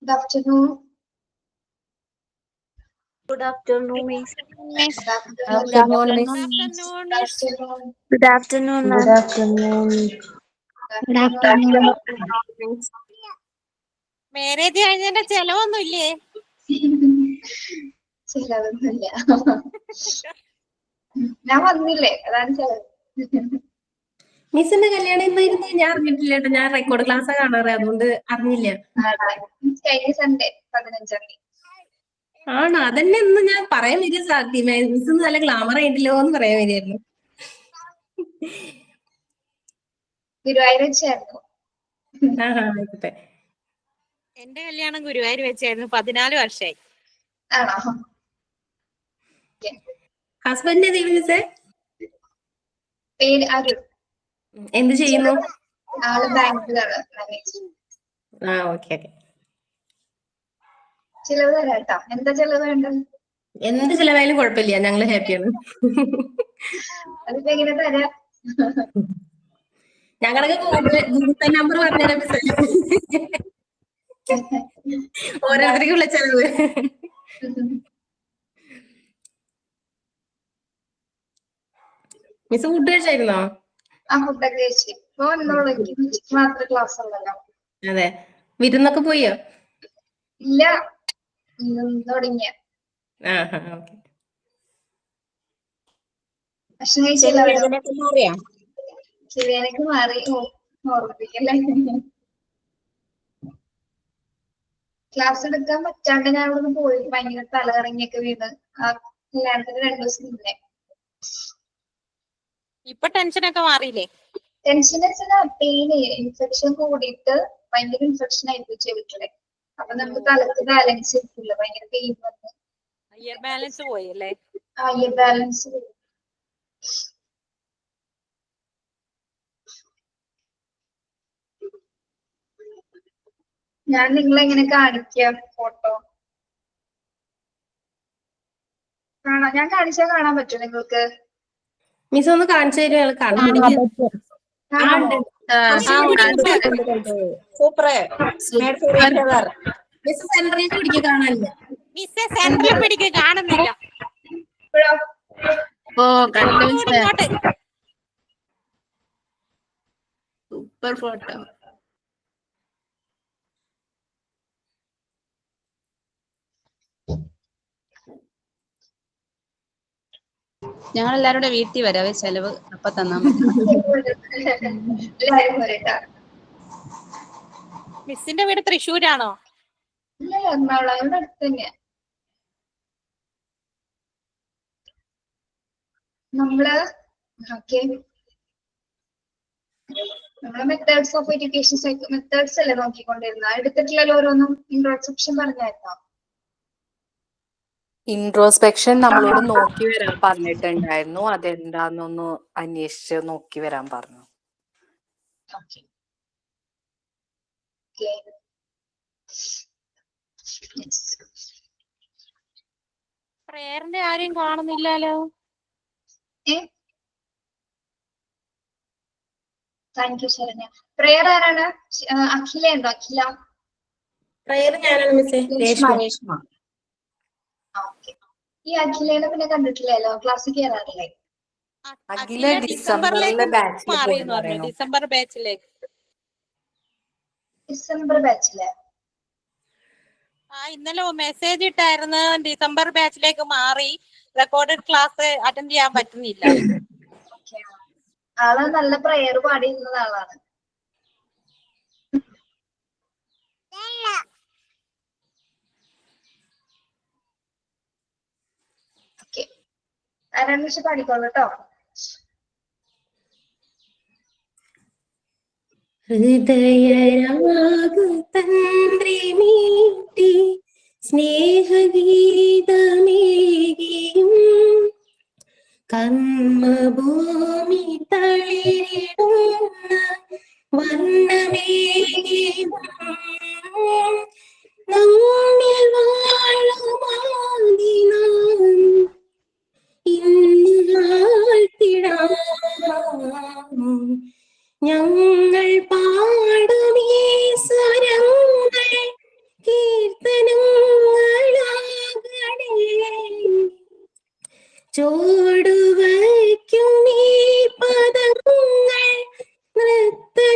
Good afternoon. Good afternoon, Miss. Good afternoon. Good afternoon, Good Miss. afternoon. Good afternoon, Good ma'am. afternoon. Good afternoon. Marriage കഴിഞ്ഞതിന്റെ ചെലവൊന്നും ഇല്ലേ? ചിലവൊന്നുമില്ല. ഞാൻ വന്നില്ലേ, അതാണ് ചിലവ്. മിസ്സിന്റെ കല്യാണം എന്നായിരുന്നു? ഞാൻ അറിഞ്ഞിട്ടില്ല കേട്ടോ. ഞാൻ റെക്കോർഡ് ക്ലാസ് കാണാറ്, അതുകൊണ്ട് അറിഞ്ഞില്ല. കഴിഞ്ഞ സൺഡേ 15-ാം തീയതി. ആണോ? അതന്നെ ഇന്ന് ഞാൻ പറയാൻ വരിക സാധ്യം. മിസ് നല്ല ഗ്ലാമർ ആയിട്ടില്ലോ എന്ന് പറയാൻ വരികയായിരുന്നു. ഗുരുവായൂർ വെച്ചായിരുന്നു. ആയിക്കോട്ടെ. എന്റെ കല്യാണം ഗുരുവായൂർ വെച്ചായിരുന്നു. 14 വർഷമായി. ആണോ? ഹസ്ബൻഡ് ഏത് മിസ്സേ? പേര് അരുൺ. എന്ത് ചെയ്യുന്നു? ആള് ബാങ്കിലാണ് മാനേജർ. ഓക്കെ. ചിലവ് തരാട്ടോ. എന്താ ചിലവ് വേണ്ടത്? എന്ത് ചിലവായാലും കുഴപ്പമില്ല, ഞങ്ങള് ഹാപ്പിയാണ്. അതിപ്പോ എങ്ങനെ തരാം? ഞങ്ങളൊക്കെ ഗൂഗിൾ പേ നമ്പർ പറഞ്ഞുതരാം മിസ്സേ. ഓരോരുത്തർക്കുള്ള ചെലവ്. മിസ് ഫുഡ് കഴിച്ചായിരുന്നോ? ഫുഡൊക്കെ കഴിച്ചു. ഇപ്പൊ മാത്രമേ ക്ലാസ് ഉള്ളല്ലോ. അതെ. വിരുന്നൊക്കെ പോയോ? ഇല്ല, തുടങ്ങിയ. ഓക്കെ. ഭക്ഷണം കഴിച്ചില്ല. ചെറിയാനൊക്കെ മാറി. ഓർമ്മിപ്പിക്കല്ലേ. ക്ലാസ് എടുക്കാൻ പറ്റാണ്ട് ഞാൻ ഇവിടെ പോയി. ഭയങ്കര തലകറങ്ങിയൊക്കെ വീണ് ആ കല്യാണത്തിന് 2 ദിവസം മുന്നേ. ഇപ്പൊ ടെൻഷനൊക്കെ മാറിയില്ലേ? ടെൻഷൻ വെച്ചാൽ പെയിന് ഇൻഫെക്ഷൻ കൂടിയിട്ട് ഭയങ്കര ഇൻഫെക്ഷൻ ആയിരിക്കും ചെവിട്ടിലെ. അപ്പൊ നമുക്ക് തലക്ക് ബാലൻസ് കിട്ടില്ല. ഭയങ്കര പെയിൻ വന്ന് ഇയർ ബാലൻസ് പോയി അല്ലേ? ഇയർ ബാലൻസ് പോയി. ഞാൻ നിങ്ങളെങ്ങനെ കാണിക്കാം ഫോട്ടോ? കാണാം. ഞാൻ കാണിച്ചാൽ കാണാൻ പറ്റും നിങ്ങൾക്ക്? മിസ് ഒന്ന് കാണിച്ചു തരും. ഞങ്ങൾ കാണാം. സൂപ്പർ. മിസ് സെന്ററിലേക്ക് പിടിക്കുക, കാണാനില്ല. മിസ്സെ സെന്ററിൽ പിടിക്കുക, കാണുന്നില്ല. ഇങ്ങോട്ട്. Super photo. ഞങ്ങൾ എല്ലാവരുടെ വീട്ടിൽ വരാവേ, ചെലവ് അപ്പൊ തന്നാ മതി. മിസ്സിന്റെ വീട് തൃശ്ശൂരാണോ? ഇല്ല, എറണാകുളം. ഇവിടെ അടുത്ത് തന്നെയാ. നമ്മള് മെത്തേഡ്സ് ഓഫ് എഡ്യൂക്കേഷൻ മെത്തേഡ്സ് അല്ലേ നോക്കിക്കൊണ്ടിരുന്ന. എടുത്തിട്ടില്ലല്ലോ ഓരോന്നും. ഇൻട്രോസ്പെക്ഷൻ പറഞ്ഞായിരുന്നോ? ഇൻട്രോസ്പെക്ഷൻ നമ്മളോട് നോക്കി വരാൻ പറഞ്ഞിട്ടുണ്ടായിരുന്നു. അതെന്താന്നൊന്ന് അന്വേഷിച്ച് നോക്കി വരാൻ പറഞ്ഞു. പ്രേയറിന്റെ ആരെയും കാണുന്നില്ലല്ലോ. Thank you Saranya. പ്രേയർ ആരാണ്? അഖില ഉണ്ടോ? അഖില പ്രയർ ഞാനാണ് മിസ്സേ. രേഷ്മ. ഈ അഖിലേനെ പിന്നെ കണ്ടിട്ടില്ലല്ലോ. ക്ലാസ്സിൽ കയറാറില്ലേ? അഖില ഡിസംബറിലെ ബാച്ചിൽ മാറിയെന്ന് പറഞ്ഞു. ഡിസംബർ ബാച്ചിലേക്ക്. ഡിസംബർ ബാച്ചിലെ ഇന്നലെ മെസ്സേജ് ഇട്ടായിരുന്നു. ഡിസംബർ ബാച്ചിലേക്ക് മാറി. റെക്കോർഡഡ് ക്ലാസ് അറ്റൻഡ് ചെയ്യാൻ പറ്റുന്നില്ല. ആള് നല്ല പ്രയർ പാടിയിരുന്ന ആളാണ്. ആരാണെന്ന് വെച്ചാൽ പാടിക്കോളൂ കേട്ടോ. ഹൃദയരാഗ തന്ത്രി മീട്ടി സ്നേഹഗീതമേകിയും കർമ്മഭൂമി തളിരിടുന്ന വർണ്ണമേകിയും നമ്മിൽ വാഴുമാതിനാം ഞങ്ങൾ പാടുമീ സ്വരങ്ങൾ ചോടുവയ്ക്കും ഈ പദങ്ങൾ നൃത്തലോലമാകണേ,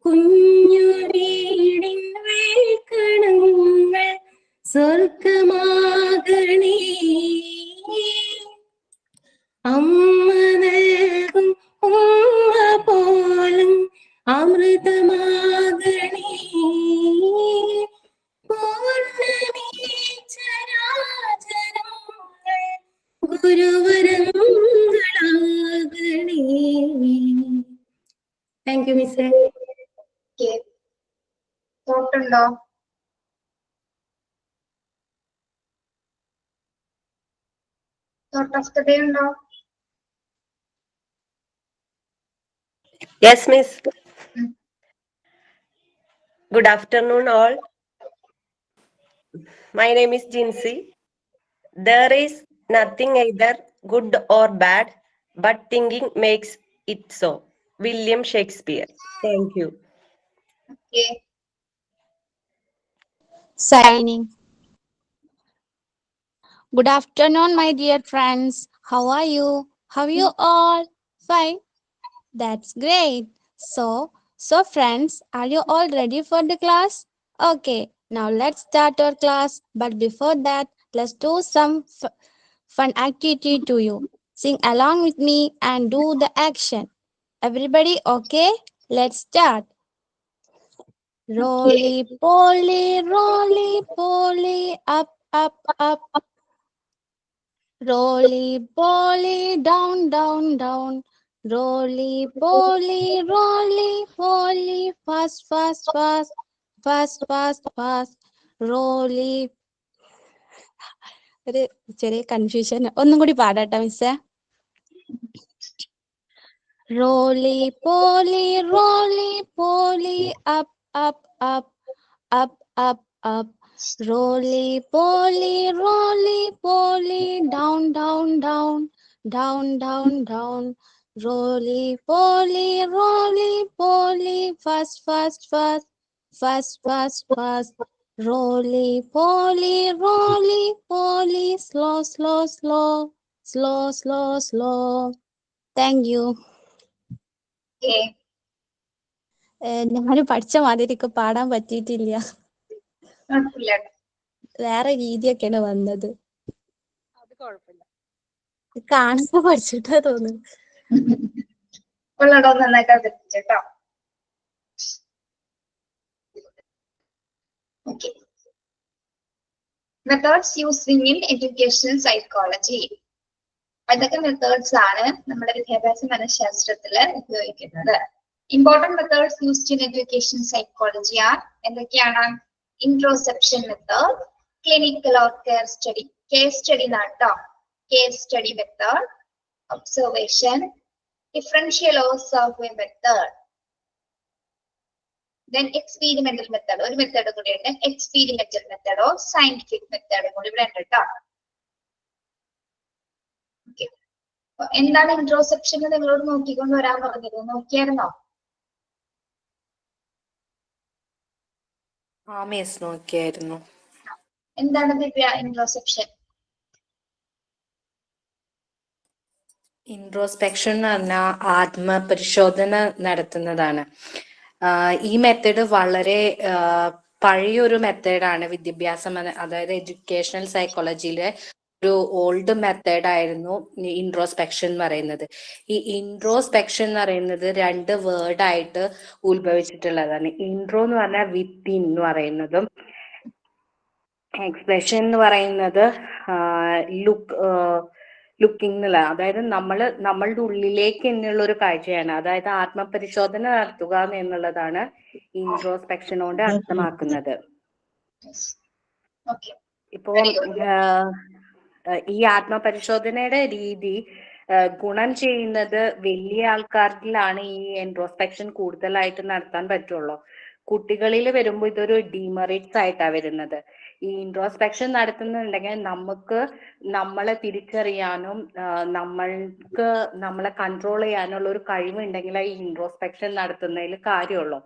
കുഞ്ഞു വീടിൻ വേൽക്കണങ്ങൾ സ്വർഗമാകണേ, അമ്മ നൽകും ഉമ്മ പോലും അമൃതമാകണേ, പൂർണ്ണമീ ചരാചരങ്ങൾ ഗുരുവരങ്ങളാകണേ. താങ്ക് യു മിസ്സേ. തോട്ടുണ്ടോ? തോട്ട് ഓഫ് ദ ഡേ ഉണ്ടോ? Yes, Miss. Good afternoon, all. My name is Jinsi. There is nothing either good or bad, but thinking makes it so. William Shakespeare. Thank you. Okay. Signing. Good afternoon, my dear friends. How are you? How are you all? Fine. That's great. So friends, are you all ready for the class? Okay, now let's start our class. But before that, let's do some fun activity to you. Sing along with me and do the action. Everybody okay? Let's start. Roly poly, up, up, up. Roly poly, down, down, down. Roly poly, fast, fast, fast, fast, fast, fast. Roly. ഒരു ചെറിയ confusion. ഒന്നും കൂടി പാടാട്ടോ മിസ്സേ. Roly poly, up, up, up, up, up, up. Roly poly, down, down, down, down, down, down. Roly poly, fast, fast, fast, fast, fast, fast. Roly poly, slow, slow, slow, slow, slow, slow. Thank you. Okay. ഞാൻ പഠിച്ച മാതിരിക്ക് പാടാൻ പറ്റിയിട്ടില്ല. കുഴപ്പമില്ല. വേറെ രീതിയൊക്കെയാണ് വന്നത്. അത് കുഴപ്പമില്ല. കാണുമ്പോ പഠിച്ചിട്ടാ തോന്നുന്നു. ഉള്ളടോ നന്നായിട്ട് അവതരിപ്പിച്ചോ. Okay. Methods using in educational psychology. അതൊക്കെ മെത്തേഡ്സ് ആണ് നമ്മുടെ വിദ്യാഭ്യാസ മനഃശാസ്ത്രത്തില് ഉപയോഗിക്കുന്നത്. Important methods used in education psychology are എന്തൊക്കെയാണ്? Introspection method, clinical or care study. Care study നാട്ടോ. Care study method, observation, differential or survey method. Then experimental method. ഒരു method കൂടി ഉണ്ട്. എക്സ്പീരിമെന്റൽ മെത്തേഡോ സയന്റിഫിക് മെത്തേഡോ കൂടി ഇവിടെ ഉണ്ട് കേട്ടോ. എന്താണ് ഇൻട്രോസെപ്ഷൻ നിങ്ങളോട് നോക്കിക്കൊണ്ട് വരാൻ പറഞ്ഞത്? നോക്കിയായിരുന്നോ? ആ മിസ് നോക്കിയായിരുന്നു. എന്താണ് ദിവ്യ ഇൻട്രോസെപ്ഷൻ? ഇൻട്രോസ്പെക്ഷൻ എന്ന് പറഞ്ഞാൽ ആത്മപരിശോധന നടത്തുന്നതാണ്. ഈ മെത്തേഡ് വളരെ പഴയൊരു മെത്തേഡാണ്. വിദ്യാഭ്യാസം അതായത് എഡ്യൂക്കേഷണൽ സൈക്കോളജിയിലെ ഒരു ഓൾഡ് മെത്തേഡ് ആയിരുന്നു ഇൻട്രോസ്പെക്ഷൻ എന്ന് പറയുന്നത്. ഈ ഇൻട്രോസ്പെക്ഷൻ എന്ന് പറയുന്നത് 2 വേർഡായിട്ട് ഉത്ഭവിച്ചിട്ടുള്ളതാണ്. ഇൻട്രോ എന്ന് പറഞ്ഞാൽ വിത്തിൻ എന്ന് പറയുന്നതും എക്സ്പ്രഷൻ എന്ന് പറയുന്നത് ലുക്കിംഗ് എന്നുള്ള, അതായത് നമ്മളുടെ ഉള്ളിലേക്ക് എന്നുള്ള ഒരു കാഴ്ചയാണ്. അതായത് ആത്മപരിശോധന നടത്തുക എന്നുള്ളതാണ് ഇൻട്രോസ്പെക്ഷൻ കൊണ്ട് അർത്ഥമാക്കുന്നത്. ഇപ്പോ ഈ ആത്മപരിശോധനയുടെ രീതി ഗുണം ചെയ്യുന്നത് വലിയ ആൾക്കാരിലാണ് ഈ ഇൻട്രോസ്പെക്ഷൻ കൂടുതലായിട്ട് നടത്താൻ പറ്റുള്ളൂ. കുട്ടികളിൽ വരുമ്പോൾ ഇതൊരു ഡിമെറിറ്റ്സ് ആയിട്ടാണ് വരുന്നത്. ഈ ഇൻട്രോസ്പെക്ഷൻ നടത്തുന്നുണ്ടെങ്കിൽ നമുക്ക് നമ്മളെ തിരിച്ചറിയാനും നമ്മൾക്ക് നമ്മളെ കൺട്രോൾ ചെയ്യാനുള്ള ഒരു കഴിവുണ്ടെങ്കിൽ ഈ ഇൻട്രോസ്പെക്ഷൻ നടത്തുന്നതിൽ കാര്യമുള്ളൂ.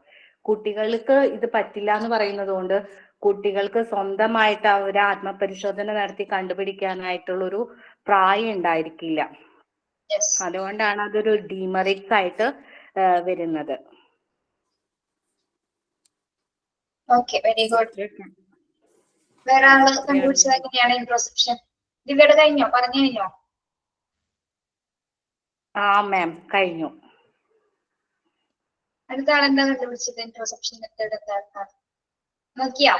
കുട്ടികൾക്ക് ഇത് പറ്റില്ല എന്ന് പറയുന്നത് കൊണ്ട് കുട്ടികൾക്ക് സ്വന്തമായിട്ട് അവർ ആത്മപരിശോധന നടത്തി കണ്ടുപിടിക്കാനായിട്ടുള്ള ഒരു പ്രായം ഉണ്ടായിരിക്കില്ല. Yes. അതുകൊണ്ടാണ് അതൊരു ഡീമെറിറ്റ്സ് ആയിട്ട് വരുന്നത്. Okay, very good. വേറെ ആള് കണ്ടുപിടിച്ചത് എങ്ങനെയാണ് ഇൻട്രോസെപ്ഷൻ? ദിവ്യയുടെ കഴിഞ്ഞോ? പറഞ്ഞു കഴിഞ്ഞോ? ആ മാം, കഴിഞ്ഞു. അടുത്ത ആളെന്താ കണ്ടുപിടിച്ചത്? ഇൻട്രോസെപ്ഷൻ മെത്തേഡ് എന്താണ് നോക്കിയാ?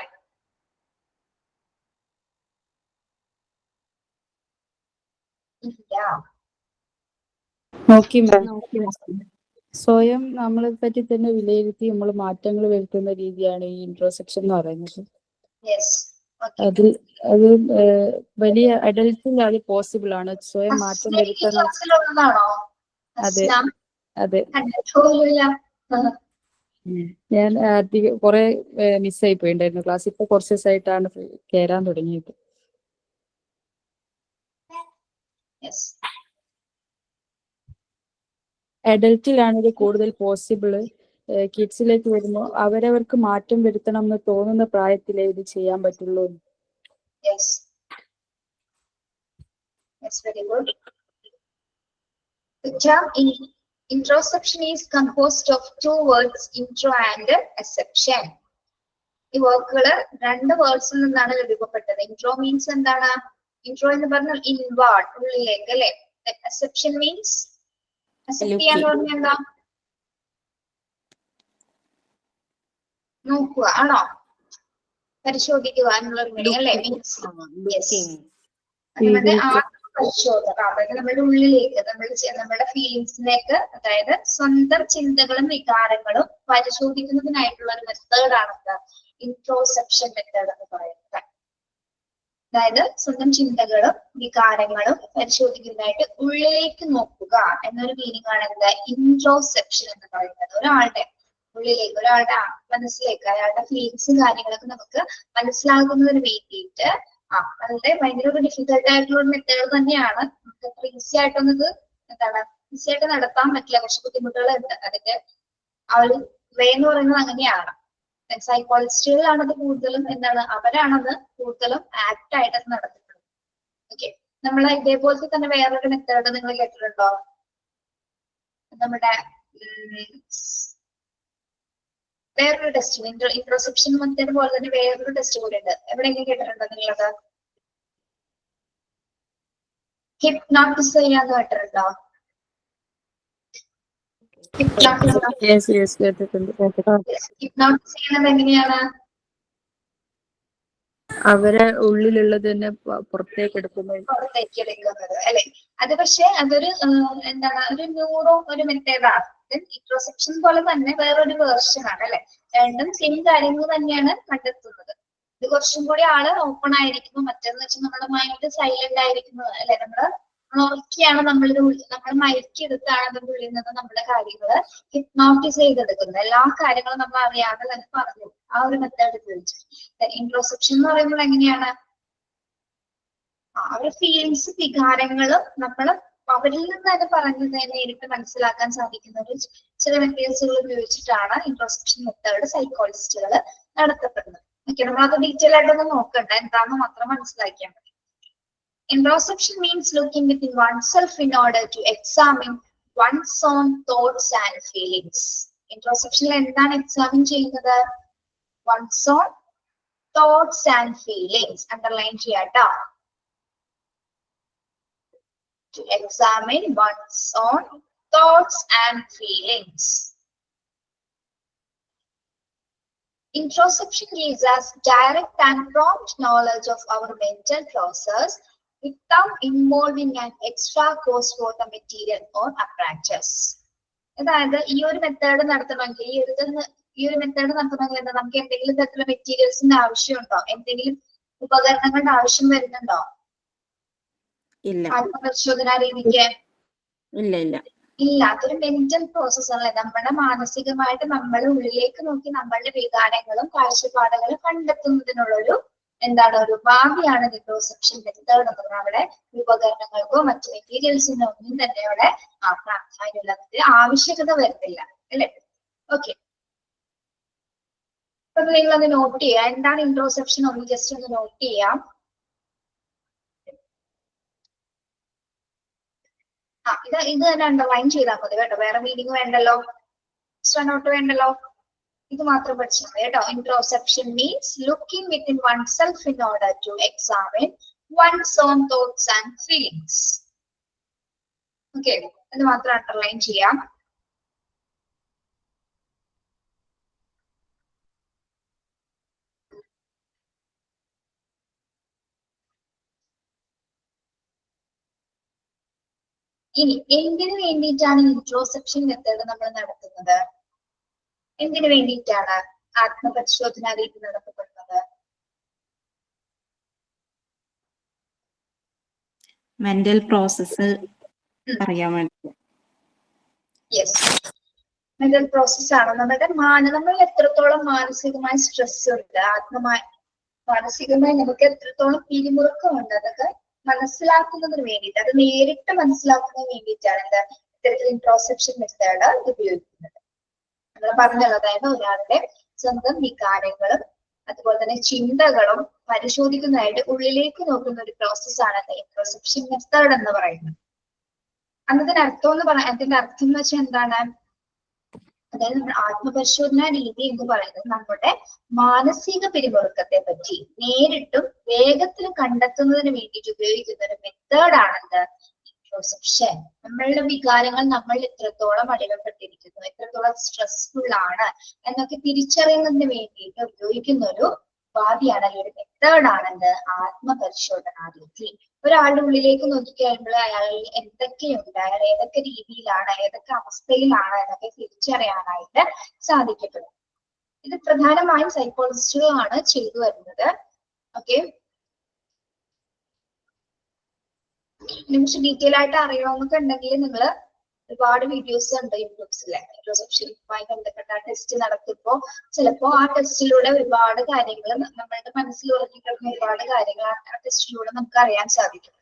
ഇല്ല. നോക്കി മാം. സ്വയം നമ്മളെ പറ്റി തന്നെ വിലയിരുത്തി നമ്മൾ മാറ്റങ്ങൾ വരുത്തുന്ന രീതിയാണ് ഈ ഇൻട്രോസെപ്ഷൻ എന്ന് പറയുന്നത്. Yes. Okay. അത് വലിയ അഡൽട്ടിൽ അത് പോസിബിൾ ആണ്. സ്വയം മാറ്റം വരുത്തണം. ക്ലാസ്സിലുള്ളതാണോ? അതെ അതെ. കണ്ടിട്ടില്ല. ഞാൻ കുറെ മിസ്സായി പോയിണ്ടായിരുന്നു ക്ലാസ്. ഇപ്പൊ കുറച്ച് ദിവസമായിട്ടാണ് കയറാൻ തുടങ്ങിയത്. Yes. അഡൽട്ടിലാണ് ഇത് കൂടുതൽ പോസിബിൾ. കിഡ്സിലേക്ക് വരുമ്പോൾ അവരവർക്ക് മാറ്റം വരുത്തണം എന്ന് തോന്നുന്ന പ്രായത്തിലേ ഇത് ചെയ്യാൻ പറ്റുള്ളൂ. Yes. That's very good. The term introception is composed of two words, intro and acception. ഈ വാക്കുകള് രണ്ട് വേർഡ്സിൽ നിന്നാണ് രൂപപ്പെട്ടത്. ഇൻട്രോ മീൻസ് എന്താണ്? ഇൻട്രോ എന്ന് പറഞ്ഞാൽ ഇൻവാർഡ്, ഉള്ളിലേക്ക് അല്ലെ. അക്സെപ്ഷൻ മീൻസ് അക്സെപ്റ്റ് ചെയ്യാന്ന് പറഞ്ഞാൽ എന്താ? നോക്കുക ആണോ? പരിശോധിക്കുക എന്നുള്ള മീനിങ് അല്ലെ? മീൻസ് നമ്മുടെ ആത്മപരിശോധന, അതായത് നമ്മുടെ ഉള്ളിലേക്ക് നമ്മുടെ ഫീലിങ്സിലേക്ക്, അതായത് സ്വന്തം ചിന്തകളും വികാരങ്ങളും പരിശോധിക്കുന്നതിനായിട്ടുള്ള ഒരു മെത്തേഡാണ് ഇൻട്രോസെപ്ഷൻ മെത്തേഡ് എന്ന് പറയുന്നത്. അതായത് സ്വന്തം ചിന്തകളും വികാരങ്ങളും പരിശോധിക്കുന്നതായിട്ട് ഉള്ളിലേക്ക് നോക്കുക എന്നൊരു മീനിങ് ആണ് എന്താ ഇൻട്രോസെപ്ഷൻ എന്ന് പറയുന്നത്. ഒരാളുടെ ഉള്ളിലേക്ക്, ഒരാളുടെ മനസ്സിലേക്ക്, അയാളുടെ ഫീലിങ്സും കാര്യങ്ങളൊക്കെ നമുക്ക് മനസ്സിലാക്കുന്നതിന് വേണ്ടിയിട്ട് വളരെ ഭയങ്കര ഒരു ഡിഫിക്കൽട്ട് ആയിട്ടുള്ള ഒരു മെത്തേഡ് തന്നെയാണ്. നമുക്ക് അത്ര ഈസി ആയിട്ടൊന്നത് എന്താണ് ഈസി ആയിട്ട് നടത്താൻ പറ്റില്ല, കുറച്ച് ബുദ്ധിമുട്ടുകളുണ്ട്. അതിന്റെ ആ ഒരു വേ എന്ന് പറയുന്നത് അങ്ങനെയാണ്. സൈക്കോളജിസ്റ്റുകളാണത് കൂടുതലും എന്താണ് അവരാണത് കൂടുതലും ആക്ട് ആയിട്ട് അത് നടത്തുന്നത്. ഓക്കെ, നമ്മളെ ഇതേപോലത്തെ തന്നെ വേറൊരു മെത്തേഡ് നിങ്ങൾ കേട്ടിട്ടുണ്ടോ? നമ്മുടെ വേറൊരു ടെസ്റ്റ് ഇൻട്രോസെപ്ഷൻ മെത്തേഡ് പോലെ തന്നെ വേറൊരു ടെസ്റ്റ് കൂടെ ഉണ്ട്. എവിടെയെങ്കിലും കേട്ടിട്ടുണ്ടോ നിങ്ങളത്? ഹിപ്നോട്ടിസ് ചെയ്യാന്ന് കേട്ടിട്ടുണ്ടോ? ഹിപ്നോട്ടിസ് ചെയ്യുന്നത് എങ്ങനെയാണ്? അവരെ ഉള്ളിലുള്ളത് തന്നെ പുറത്തേക്ക് എടുക്കുന്നത് അല്ലെ? അത് പക്ഷെ അതൊരു എന്താണ് ഒരു മെത്തേഡാണ്. ഇൻട്രോസെപ്ഷൻ പോലെ തന്നെ വേറൊരു വേർഷൻ ആണ് അല്ലെ? രണ്ടും സെയിം കാര്യങ്ങൾ തന്നെയാണ് കണ്ടെത്തുന്നത്. ഇത് കുറച്ചും കൂടി ആള് ഓപ്പൺ ആയിരിക്കുന്നു. മറ്റേന്ന് വെച്ചാൽ നമ്മുടെ മൈൻഡ് സൈലന്റ് ആയിരിക്കുന്നത് അല്ലെ? നമ്മള് ഉറക്കിയാണ് നമ്മൾ മയക്കിയെടുത്താണ് അതിന്റെ ഉള്ളിൽ നിന്ന് നമ്മുടെ കാര്യങ്ങള് ഹിപ്നോട്ടിസ് ചെയ്തെടുക്കുന്നത്. എല്ലാ കാര്യങ്ങളും നമ്മൾ അറിയാതെ തന്നെ പറഞ്ഞു ആ ഒരു മെത്തേഡ് ഉപയോഗിച്ചിട്ട്. ഇൻട്രോസെപ്ഷൻ എന്ന് പറയുമ്പോൾ എങ്ങനെയാണ്? അവരുടെ ഫീലിങ്സ് വികാരങ്ങളും നമ്മൾ അവരിൽ നിന്ന് തന്നെ പറഞ്ഞ് നേരിട്ട് മനസ്സിലാക്കാൻ സാധിക്കുന്ന ഒരു ചില മെത്തേഡ്സുകൾ ഉപയോഗിച്ചിട്ടാണ് ഇൻട്രോസെപ്ഷൻ മെത്തേഡ് സൈക്കോളജിസ്റ്റുകൾ നടത്തപ്പെടുന്നത്. ഓക്കെ, നമ്മളത് ഡീറ്റെയിൽ ആയിട്ടൊന്നും നോക്കണ്ട, എന്താണെന്ന് മാത്രം മനസ്സിലാക്കിയാൽ മതി. Introspection means looking within oneself in order to examine one's own thoughts and feelings. Introspection എന്താണ് എക്സാമിൻ ചെയ്യുന്നത്? One's own thoughts and feelings. Underline ചെയ്യാട്ടോ. To examine one's own thoughts and feelings. Introspection gives us direct and prompt knowledge of our mental process without involving an extra cost for the material or apparatus. അതായത് ഈ ഒരു method നടത്തണമെങ്കിൽ എന്താ, നമുക്ക് എന്തെങ്കിലും തരത്തിലുള്ള മെറ്റീരിയൽസിന്റെ ആവശ്യമുണ്ടോ? എന്തെങ്കിലും ഉപകരണങ്ങളുടെ ആവശ്യം വരുന്നുണ്ടോ? ഇല്ല. ആത്മപരിശോധന രീതിക്ക് ഇല്ല. അതൊരു മെന്റൽ പ്രോസസ് അല്ലേ? നമ്മുടെ മാനസികമായിട്ട് നമ്മുടെ ഉള്ളിലേക്ക് നോക്കി നമ്മളുടെ വികാരങ്ങളും കാഴ്ചപ്പാടുകളും കണ്ടെത്തുന്നതിനുള്ളൊരു ഒരു ഭാവിയാണ് ഇൻട്രോസെപ്ഷൻ മെത്തേഡ് എന്ന് പറഞ്ഞാൽ. അവിടെ ഉപകരണങ്ങൾക്കോ മറ്റു മെറ്റീരിയൽസിനോ ഒന്നും തന്നെ അവിടെ പ്രാധാന്യമുള്ളതിന്റെ ആവശ്യകത വരുന്നില്ല അല്ലെ? ഓക്കെ, അപ്പൊ നിങ്ങളൊന്ന് നോട്ട് ചെയ്യാം. എന്താണ് ഇൻട്രോസെപ്ഷൻ ഒന്ന് ജസ്റ്റ് ഒന്ന് നോട്ട് ചെയ്യാം. ഇത് തന്നെ അണ്ടർലൈൻ ചെയ്താൽ മതി കേട്ടോ. വേറെ മീനിങ് വേണ്ടല്ലോ, എക്സ്ട്രാ നോട്ട് വേണ്ടല്ലോ. ഇത് മാത്രം പഠിച്ചാൽ മതി കേട്ടോ. Introspection means looking within oneself in order to examine one's own thoughts and feelings. Okay, അത് മാത്രം അണ്ടർലൈൻ ചെയ്യാം. ഇനി എന്തിനു വേണ്ടിയിട്ടാണ് ഇൻട്രോസെപ്ഷൻ മെത്തേഡ് നമ്മൾ നടത്തുന്നത്? എന്തിനു വേണ്ടിയിട്ടാണ് ആത്മപരിശോധന രീതി നടത്തപ്പെടുന്നത്? മെന്റൽ പ്രോസസ്സ് അറിയാൻ വേണ്ടി. യെസ്, മെന്റൽ പ്രോസസ് ആണ്. നമ്മൾ എത്രത്തോളം മാനസികമായി സ്ട്രെസ് ഉണ്ട്, മാനസികമായി നമുക്ക് എത്രത്തോളം പിരിമുറുക്കമുണ്ട്, അതൊക്കെ മനസ്സിലാക്കുന്നതിന് വേണ്ടിയിട്ട്, അത് നേരിട്ട് മനസ്സിലാക്കുന്നതിന് വേണ്ടിയിട്ടാണ് ഇത്തരത്തിൽ ഇൻട്രോസെപ്ഷൻ മെത്തേഡ് ഉപയോഗിക്കുന്നത്. നമ്മൾ പറഞ്ഞല്ലോ, അതായത് ഒരാളുടെ സ്വന്തം വികാരങ്ങളും അതുപോലെ തന്നെ ചിന്തകളും പരിശോധിക്കുന്നതായിട്ട് ഉള്ളിലേക്ക് നോക്കുന്ന ഒരു പ്രോസസ്സാണ് ഇൻട്രോസെപ്ഷൻ മെത്തേഡ് എന്ന് പറയുന്നത്. അതിന്റെ അർത്ഥം എന്ന് വെച്ചാൽ എന്താണ്? അതായത് നമ്മുടെ ആത്മപരിശോധന രീതി എന്ന് പറയുന്നത് നമ്മുടെ മാനസിക പിരിമുറുക്കത്തെ പറ്റി നേരിട്ടും വേഗത്തിലും കണ്ടെത്തുന്നതിന് വേണ്ടിയിട്ട് ഉപയോഗിക്കുന്ന ഒരു മെത്തേഡാണെന്ത്? ഇൻട്രോസെപ്ഷൻ. നമ്മളുടെ വികാരങ്ങൾ നമ്മൾ എത്രത്തോളം അടിമപ്പെട്ടിരിക്കുന്നു, എത്രത്തോളം സ്ട്രെസ്ഫുൾ ആണ് എന്നൊക്കെ തിരിച്ചറിയുന്നതിന് വേണ്ടിയിട്ട് ഉപയോഗിക്കുന്ന ഒരു ഉപാധിയാണ്, അല്ലെങ്കിൽ ഒരു മെത്തേഡാണെന്ത്? ആത്മപരിശോധന രീതി. ഒരാളുടെ ഉള്ളിലേക്ക് നോക്കിക്കഴിയുമ്പോൾ അയാളിൽ എന്തൊക്കെയുണ്ട്, അയാൾ ഏതൊക്കെ രീതിയിലാണ്, ഏതൊക്കെ അവസ്ഥയിലാണ് എന്നൊക്കെ തിരിച്ചറിയാനായിട്ട് സാധിക്കപ്പെടും. ഇത് പ്രധാനമായും സൈക്കോളജിസ്റ്റുകളാണ് ചെയ്തു വരുന്നത്. ഓക്കെ, ഇതിനെക്കുറിച്ച് ഡീറ്റെയിൽ ആയിട്ട് അറിയണമെന്നൊക്കെ ഉണ്ടെങ്കിൽ നിങ്ങൾ ഒരുപാട് വീഡിയോസ് ഉണ്ട് യൂട്യൂബ്സിലെ. ഇൻട്രോസെപ്ഷനുമായി ബന്ധപ്പെട്ട ടെസ്റ്റ് നടത്തുമ്പോൾ ചിലപ്പോൾ ആ ടെസ്റ്റിലൂടെ ഒരുപാട് കാര്യങ്ങൾ നമ്മളുടെ മനസ്സിൽ ഉറങ്ങിക്കിടക്കുന്ന ഒരുപാട് കാര്യങ്ങൾ ആ ടെസ്റ്റിലൂടെ നമുക്ക് അറിയാൻ സാധിക്കും.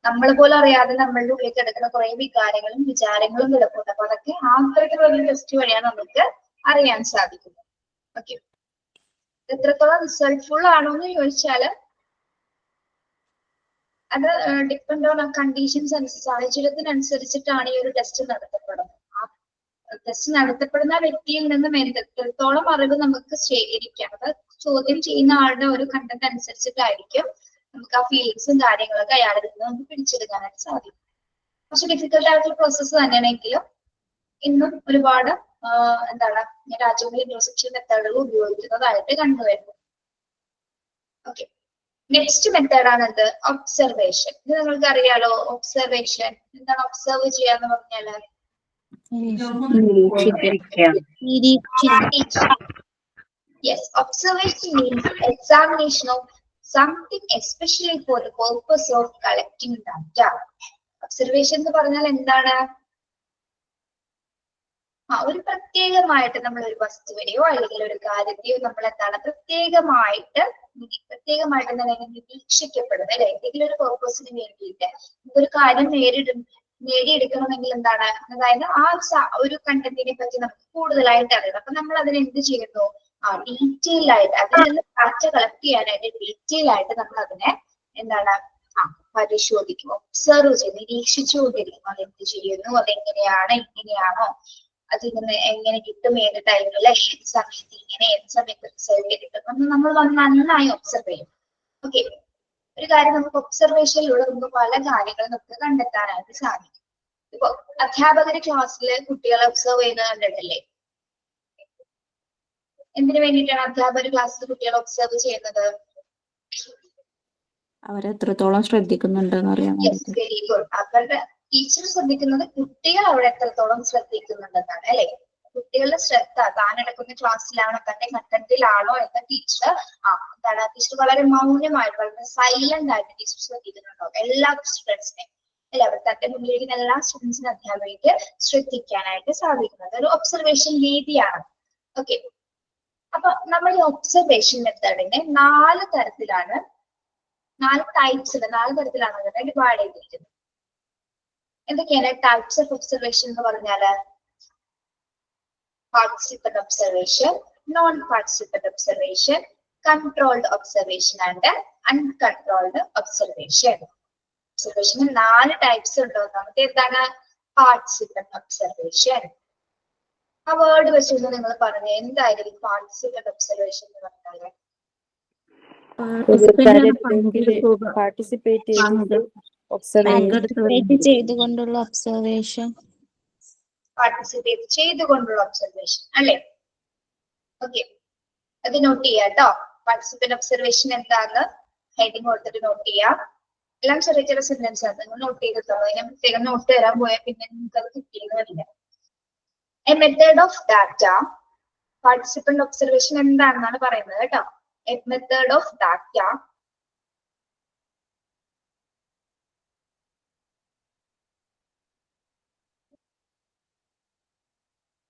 നമ്മൾ പോലും അറിയാതെ നമ്മളുടെ ഉള്ളിൽ കിടക്കുന്ന കുറെ വികാരങ്ങളും വിചാരങ്ങളും കിടപ്പുണ്ട്. അപ്പൊ അതൊക്കെ ആ തരത്തിലുള്ള ടെസ്റ്റ് വഴിയാണ് നമുക്ക് അറിയാൻ സാധിക്കുന്നത്. ഓക്കെ, എത്രത്തോളം റിസൾട്ട്ഫുൾ ആണോ എന്ന് ചോദിച്ചാൽ അത് ഡിപ്പെൻഡ് ഓൺ കണ്ടീഷൻസ്, സാഹചര്യത്തിനനുസരിച്ചിട്ടാണ് ഈ ഒരു ടെസ്റ്റ് നടത്തപ്പെടുന്നത്. ആ ടെസ്റ്റ് നടത്തപ്പെടുന്ന വ്യക്തിയിൽ നിന്നും എത്രത്തോളം അറിവ് നമുക്ക് ശേഖരിക്കാം, അത് ചോദ്യം ചെയ്യുന്ന ആളുടെ ഒരു കണ്ടന്റ് അനുസരിച്ചിട്ടായിരിക്കും നമുക്ക് ആ ഫീലിങ്സും കാര്യങ്ങളൊക്കെ അയാളിൽ നിന്ന് നമുക്ക് പിടിച്ചെടുക്കാനായിട്ട് സാധിക്കും. കുറച്ച് ഡിഫിക്കൽട്ട് ആയിട്ടുള്ള പ്രോസസ്സ് തന്നെയാണെങ്കിലും ഇന്നും ഒരുപാട് രാജ്യങ്ങളിൽ ഇൻട്രോസെപ്ഷൻ മെത്തേഡുകൾ ഉപയോഗിക്കുന്നതായിട്ട് കണ്ടുവരുന്നു. ഓക്കെ, നെക്സ്റ്റ് മെത്തേഡാണ് എന്ത്? ഒബ്സർവേഷൻ. ഇത് നിങ്ങൾക്ക് അറിയാലോ. ഒബ്സർവേഷൻ എന്താണ്? ഒബ്സർവ് ചെയ്യാന്ന് പറഞ്ഞാല് yes, observation means examination of something especially for the purpose of collecting data. Observation എന്ന് പറഞ്ഞാൽ എന്താണ്? ഒരു പ്രത്യേകമായിട്ട് നമ്മൾ ഒരു വസ്തുവിനെയോ അല്ലെങ്കിൽ ഒരു കാര്യത്തെയോ നമ്മൾ എന്താണ് പ്രത്യേകമായിട്ട് നിരീക്ഷിക്കപ്പെടുന്നത്, അല്ലെ? എന്തെങ്കിലും ഒരു പർപ്പസിന് വേണ്ടിയിട്ട് ഒരു കാര്യം നേടിയെടുക്കണമെങ്കിൽ എന്താണ്, അതായത് ആ ഒരു കണ്ടന്റിനെ പറ്റി നമുക്ക് കൂടുതലായിട്ട് അറിയണം. അപ്പൊ നമ്മൾ അതിന് എന്ത് ചെയ്യുന്നു? ഡീറ്റെയിൽ ആയിട്ട് അതിൽ നിന്ന് ഡാറ്റ കളക്ട് ചെയ്യാനായിട്ട് ഡീറ്റെയിൽ ആയിട്ട് നമ്മൾ അതിനെ എന്താണ് പരിശോധിക്കും, ഒബ്സർവ് ചെയ്യും, നിരീക്ഷിച്ചുകൊണ്ടിരിക്കും. അതെന്ത് ചെയ്യുന്നു, അതെങ്ങനെയാണ്, ഇങ്ങനെയാണോ, അതിൽ നിന്ന് എങ്ങനെ കിട്ടും, ഏത് ടൈമിൽ, ഏത് സമയത്ത് ഇങ്ങനെ, ഏത് സമയത്ത് റിസൾട്ട് കിട്ടും, നമ്മൾ നന്നായി ഒബ്സർവ് ചെയ്യും. ഓക്കെ, ഒരു കാര്യം നമുക്ക് ഒബ്സർവേഷനിലൂടെ നമുക്ക് പല കാര്യങ്ങളും നമുക്ക് കണ്ടെത്താനായിട്ട് സാധിക്കും. ഇപ്പൊ അധ്യാപകര് ക്ലാസ്സിൽ കുട്ടികളെ ഒബ്സർവ് ചെയ്യുന്നത് കണ്ടിട്ടില്ലേ? എന്തിനു വേണ്ടിയിട്ടാണ് അധ്യാപകർ ക്ലാസ്സിൽ കുട്ടികളെ ഒബ്സർവ് ചെയ്യുന്നത്? അവരെത്രത്തോളം ശ്രദ്ധിക്കുന്നുണ്ടെന്ന് അറിയാൻ വേണ്ടി. Very good. അവരുടെ ടീച്ചർ ശ്രദ്ധിക്കുന്നത് കുട്ടികൾ അവിടെ എത്രത്തോളം ശ്രദ്ധിക്കുന്നുണ്ടെന്നാണ്, അല്ലെ? കുട്ടികളുടെ ശ്രദ്ധ താനെടുക്കുന്ന ക്ലാസ്സിലാണോ, തന്റെ കണ്ടന്റിലാണോ എന്ന് ടീച്ചർ ടീച്ചർ വളരെ മൗനമായിട്ട്, വളരെ സൈലന്റ് ആയിട്ട് ടീച്ചർ ശ്രദ്ധിക്കുന്നുണ്ടോ എല്ലാ സ്റ്റുഡൻസിനെയും, അല്ലെ? അവർ തന്റെ മുന്നിലിരിക്കുന്ന എല്ലാ സ്റ്റുഡൻസിനും അധ്യാപകർക്ക് ശ്രദ്ധിക്കാനായിട്ട് സാധിക്കുന്നത് ഒരു ഒബ്സർവേഷൻ രീതിയാണ്. ഓക്കെ, അപ്പൊ നമ്മൾ ഈ ഒബ്സർവേഷൻ മെത്തേഡിനെ 4 തരത്തിലാണ് അതിനെ ഡിവൈഡ് ചെയ്തിരിക്കുന്നത്. എന്തൊക്കെയാണ് ടൈപ്സ് ഓഫ് ഒബ്സർവേഷൻ എന്ന് പറഞ്ഞാല്? Participant observation, non-participant observation, controlled observation and uncontrolled observation. Observation 4 types ഉണ്ട്. ഒന്നാമത്തെ എന്താണ്? Participant observation. ആ വേർഡ് വെച്ചിട്ട് നിങ്ങൾ പറഞ്ഞു എന്തായാലും പാർട്ടിസിപ്പന്റ് ഒബ്സർവേഷൻ എന്ന് പറഞ്ഞാല് ഒരു കാര്യത്തിൽ പങ്കെടുക്കുക. പാർട്ടിസിപ്പേറ്റ് ചെയ്യുന്നത് ഒബ്സർവേഷൻ. പാർട്ടിസിപ്പേറ്റ് ചെയ്തുകൊണ്ടുള്ള ഒബ്സർവേഷൻ. പാർട്ടിസിപ്പേറ്റ് ചെയ്തുകൊണ്ടുള്ള ഒബ്സർവേഷൻ അല്ലെ? ഓക്കെ, അത് നോട്ട് ചെയ്യാം കേട്ടോ. പാർട്ടിസിപ്പന്റ് ഒബ്സർവേഷൻ എന്താന്ന് ഹെഡിങ് കൊടുത്തിട്ട് നോട്ട് ചെയ്യാം. എല്ലാം ചെറിയ ചെറിയ സെന്റൻസ് ആണ്, നിങ്ങൾ നോട്ട് ചെയ്തിട്ടുള്ളൂ. അതിനെ പ്രത്യേകം നോട്ട് തരാൻ പോയാൽ പിന്നെ നിങ്ങൾക്ക് അത് കിട്ടിയെന്ന് വരില്ല. A method of data. Participant observation എന്താണെന്നാണ് പറയുന്നത് കേട്ടോ. A method of data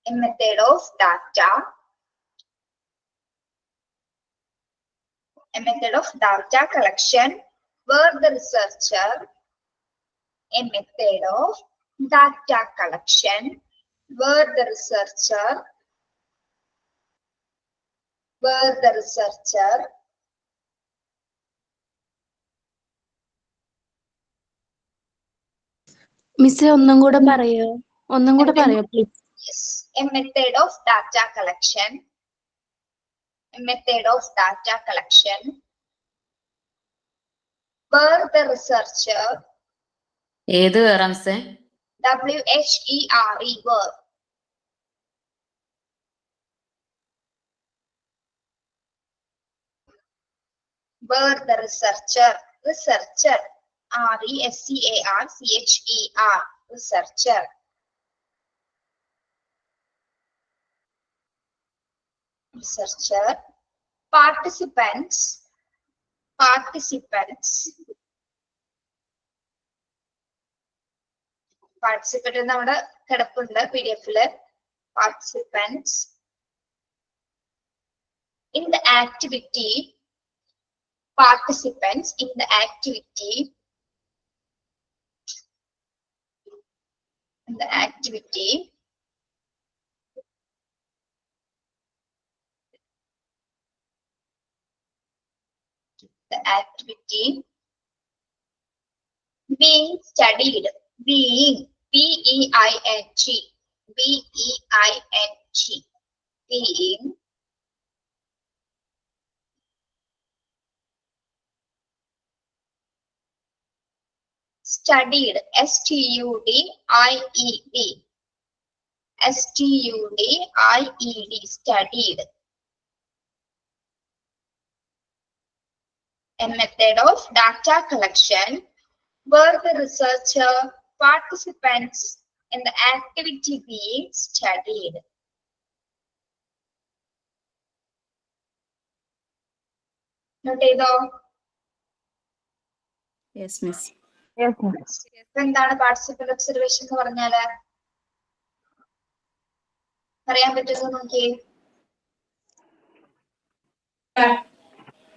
a method of data, a method of data collection where the researcher, a method of data collection where the researcher miss ഒന്നും കൂടെ പറയോ? Please. yes, a method of data collection, a method of data collection where the researcher, ഏത് റംസേ? WHERE, where the researcher, researcher, RESCARCHER, researcher, researcher, participants, participant നമ്മുടെ കിടപ്പുണ്ട് PDF-ല്. participants in the activity, participants in the activity, the activity being studied, being BEING, being studied, STUDIED, studied. A method of data collection where the researcher, participants in the activity being studied. Note ചെയ്തോ? Yes miss. എന്താണ് participant observation എന്ന് പറഞ്ഞാല്? പറയാൻ പറ്റുമോ നോക്കിയേ.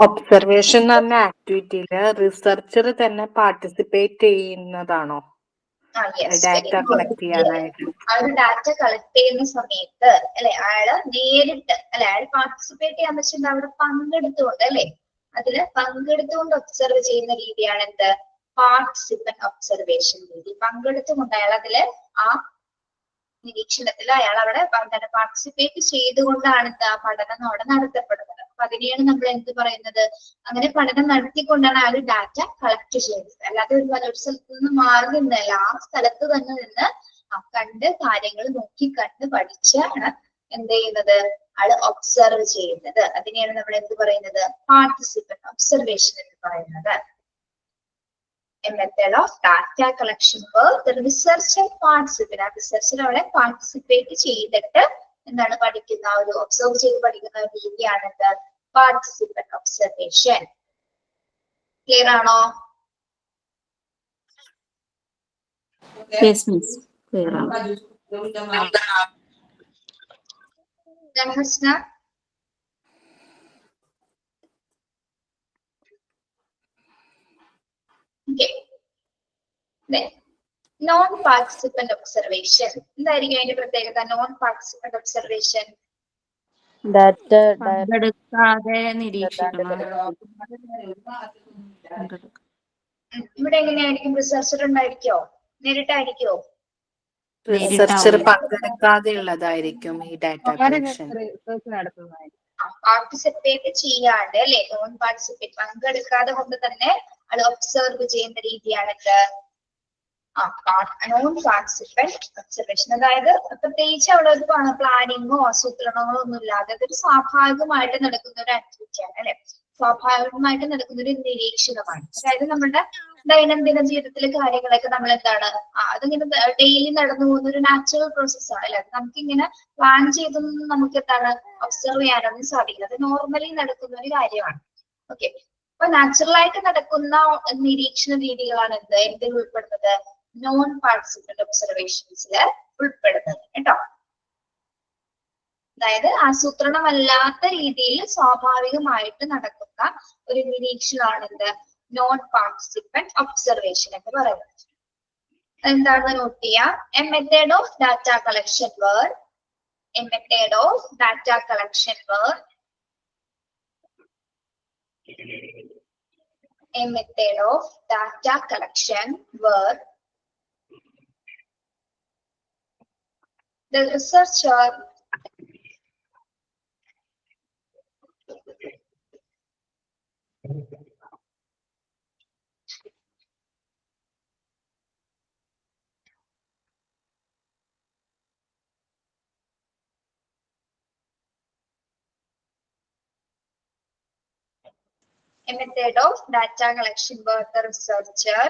Observation എന്ന് പറഞ്ഞ ആക്ടിവിറ്റിയില് researcher തന്നെ പാർട്ടിസിപ്പേറ്റ് ചെയ്യുന്നതാണോ? ഡാറ്റ കളക്ട് ചെയ്യാനായിട്ട്. ആ ഒരു ഡാറ്റ കളക്ട് ചെയ്യുന്ന സമയത്ത് അല്ലെ അയാള് നേരിട്ട് അല്ലെ അയാൾ പാർട്ടിസിപ്പേറ്റ് ചെയ്യാൻ പറ്റുന്നത് അവിടെ പങ്കെടുത്തുകൊണ്ട് അല്ലെ അതില് പങ്കെടുത്തുകൊണ്ട് ഒബ്സർവ് ചെയ്യുന്ന രീതിയാണ് എന്ത്? പാർട്ടിസിപ്പന്റ് ഒബ്സർവേഷൻ രീതി. പങ്കെടുത്തുകൊണ്ട് അയാൾ അതില് ആ നിരീക്ഷണത്തിൽ അയാൾ അവിടെ പാർട്ടിസിപ്പേറ്റ് ചെയ്തുകൊണ്ടാണ് ആ പഠനം അവിടെ നടത്തപ്പെടുന്നത്. അപ്പൊ അതിനെയാണ് നമ്മൾ എന്ത് പറയുന്നത്? അങ്ങനെ പഠനം നടത്തിക്കൊണ്ടാണ് അയാൾ ഡാറ്റ കളക്ട് ചെയ്യുന്നത്. അല്ലാതെ ഒരു സ്ഥലത്ത് നിന്ന് മാറി നിന്നല്ല, ആ സ്ഥലത്ത് തന്നെ നിന്ന് കണ്ട് കാര്യങ്ങൾ നോക്കി കണ്ട് പഠിച്ചാണ് എന്ത് ചെയ്യുന്നത്? ആള് ഒബ്സർവ് ചെയ്യുന്നത്. അതിനെയാണ് നമ്മൾ എന്ത് പറയുന്നത്? പാർട്ടിസിപ്പന്റ് ഒബ്സർവേഷൻ എന്ന് പറയുന്നത്. A method of data collection where the researcher participant, ആ റിസർച്ചർ അവിടെ പാർട്ടിസിപ്പേറ്റ് ചെയ്തിട്ട് എന്താണ് പഠിക്കുന്ന ഒരു ഒബ്സർവ് ചെയ്ത് പഠിക്കുന്ന ഒരു രീതിയാണ് എന്ത്? Participant observation. ക്ലിയർ ആണോ? Yes miss. ക്ലിയർ ആണ്. Hasna, okay. Then non participant observation എന്തായിരിക്കും അതിന്റെ പ്രത്യേകത? നോൺ പാർട്ടിസിപ്പന്റ് ഒബ്സർവേഷൻ ഡാറ്റ പങ്കെടുക്കാതെ നിരീക്ഷിക്കണം. ഇവിടെ എങ്ങനെയായിരിക്കും? റിസർച്ചർ ഉണ്ടായിരിക്കോ? നേരിട്ടായിരിക്കോ? റിസർച്ചർ പങ്കെടുക്കാതെ ഉള്ളതായിരിക്കും ഈ ഡാറ്റ കളക്ഷൻ. പാർട്ടിസിപ്പേറ്റ് ചെയ്യാണ്ട് അല്ലെ, നോൺ പാർട്ടിസിപ്പേറ്റ് പങ്കെടുക്കാതെ കൊണ്ട് തന്നെ അത് ഒബ്സർവ് ചെയ്യുന്ന രീതിയാണിത്. Non participant observation. അതായത് പ്രത്യേകിച്ച് അവിടെ ഒരു പ്ലാനിങ്ങോ ആസൂത്രണങ്ങളോ ഒന്നും ഇല്ലാതെ അതൊരു സ്വാഭാവികമായിട്ട് നടക്കുന്ന ഒരു ആക്ടിവിറ്റിയാണ് അല്ലെ, സ്വാഭാവികമായിട്ട് നടക്കുന്ന ഒരു നിരീക്ഷണമാണ്. അതായത് നമ്മുടെ ദൈനംദിന ജീവിതത്തിലെ കാര്യങ്ങളൊക്കെ നമ്മൾ എന്താണ് അതിങ്ങനെ ഡെയിലി നടന്നു പോകുന്ന ഒരു നാച്ചുറൽ പ്രോസസ് ആണ് അല്ലെ. നമുക്കിങ്ങനെ പ്ലാൻ ചെയ്തൊന്നും നമുക്ക് എന്താണ് ഒബ്സർവ് ചെയ്യാനൊന്നും സാധിക്കില്ല. അത് നോർമലി നടക്കുന്ന ഒരു കാര്യമാണ്. ഓക്കെ, അപ്പൊ നാച്ചുറൽ ആയിട്ട് നടക്കുന്ന നിരീക്ഷണ രീതികളാണ് എന്തിൽ ഉൾപ്പെടുന്നത്? നോൺ പാർട്ടിസിപ്പന്റ് ഒബ്സർവേഷൻസിൽ ഉൾപ്പെടുന്നത് കേട്ടോ. അതായത് ആസൂത്രണമല്ലാത്ത രീതിയിൽ സ്വാഭാവികമായിട്ട് നടക്കുന്ന ഒരു നിരീക്ഷണമാണ് എന്ത്? നോൺ പാർട്ടിസിപ്പന്റ് ഒബ്സർവേഷൻ എന്ന് പറയുന്നത്. എന്താണെന്ന് നോട്ട് ചെയ്യാം. A method of data collection where a method of data collection where the researcher a method of data collection where the researcher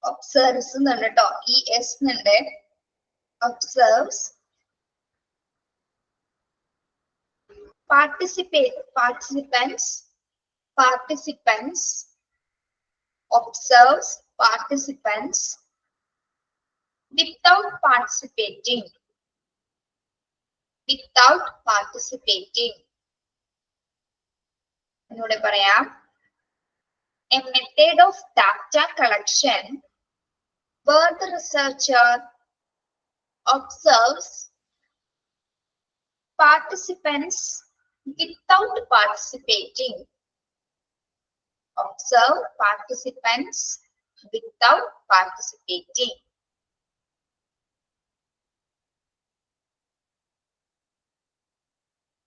observes എന്നുണ്ട് കേട്ടോ, ES എന്നുണ്ട്. observes participants observes participants without participating. എന്നൂടെ പറയാം. A method of data collection where the researcher observes participants without participating. Observe participants without participating.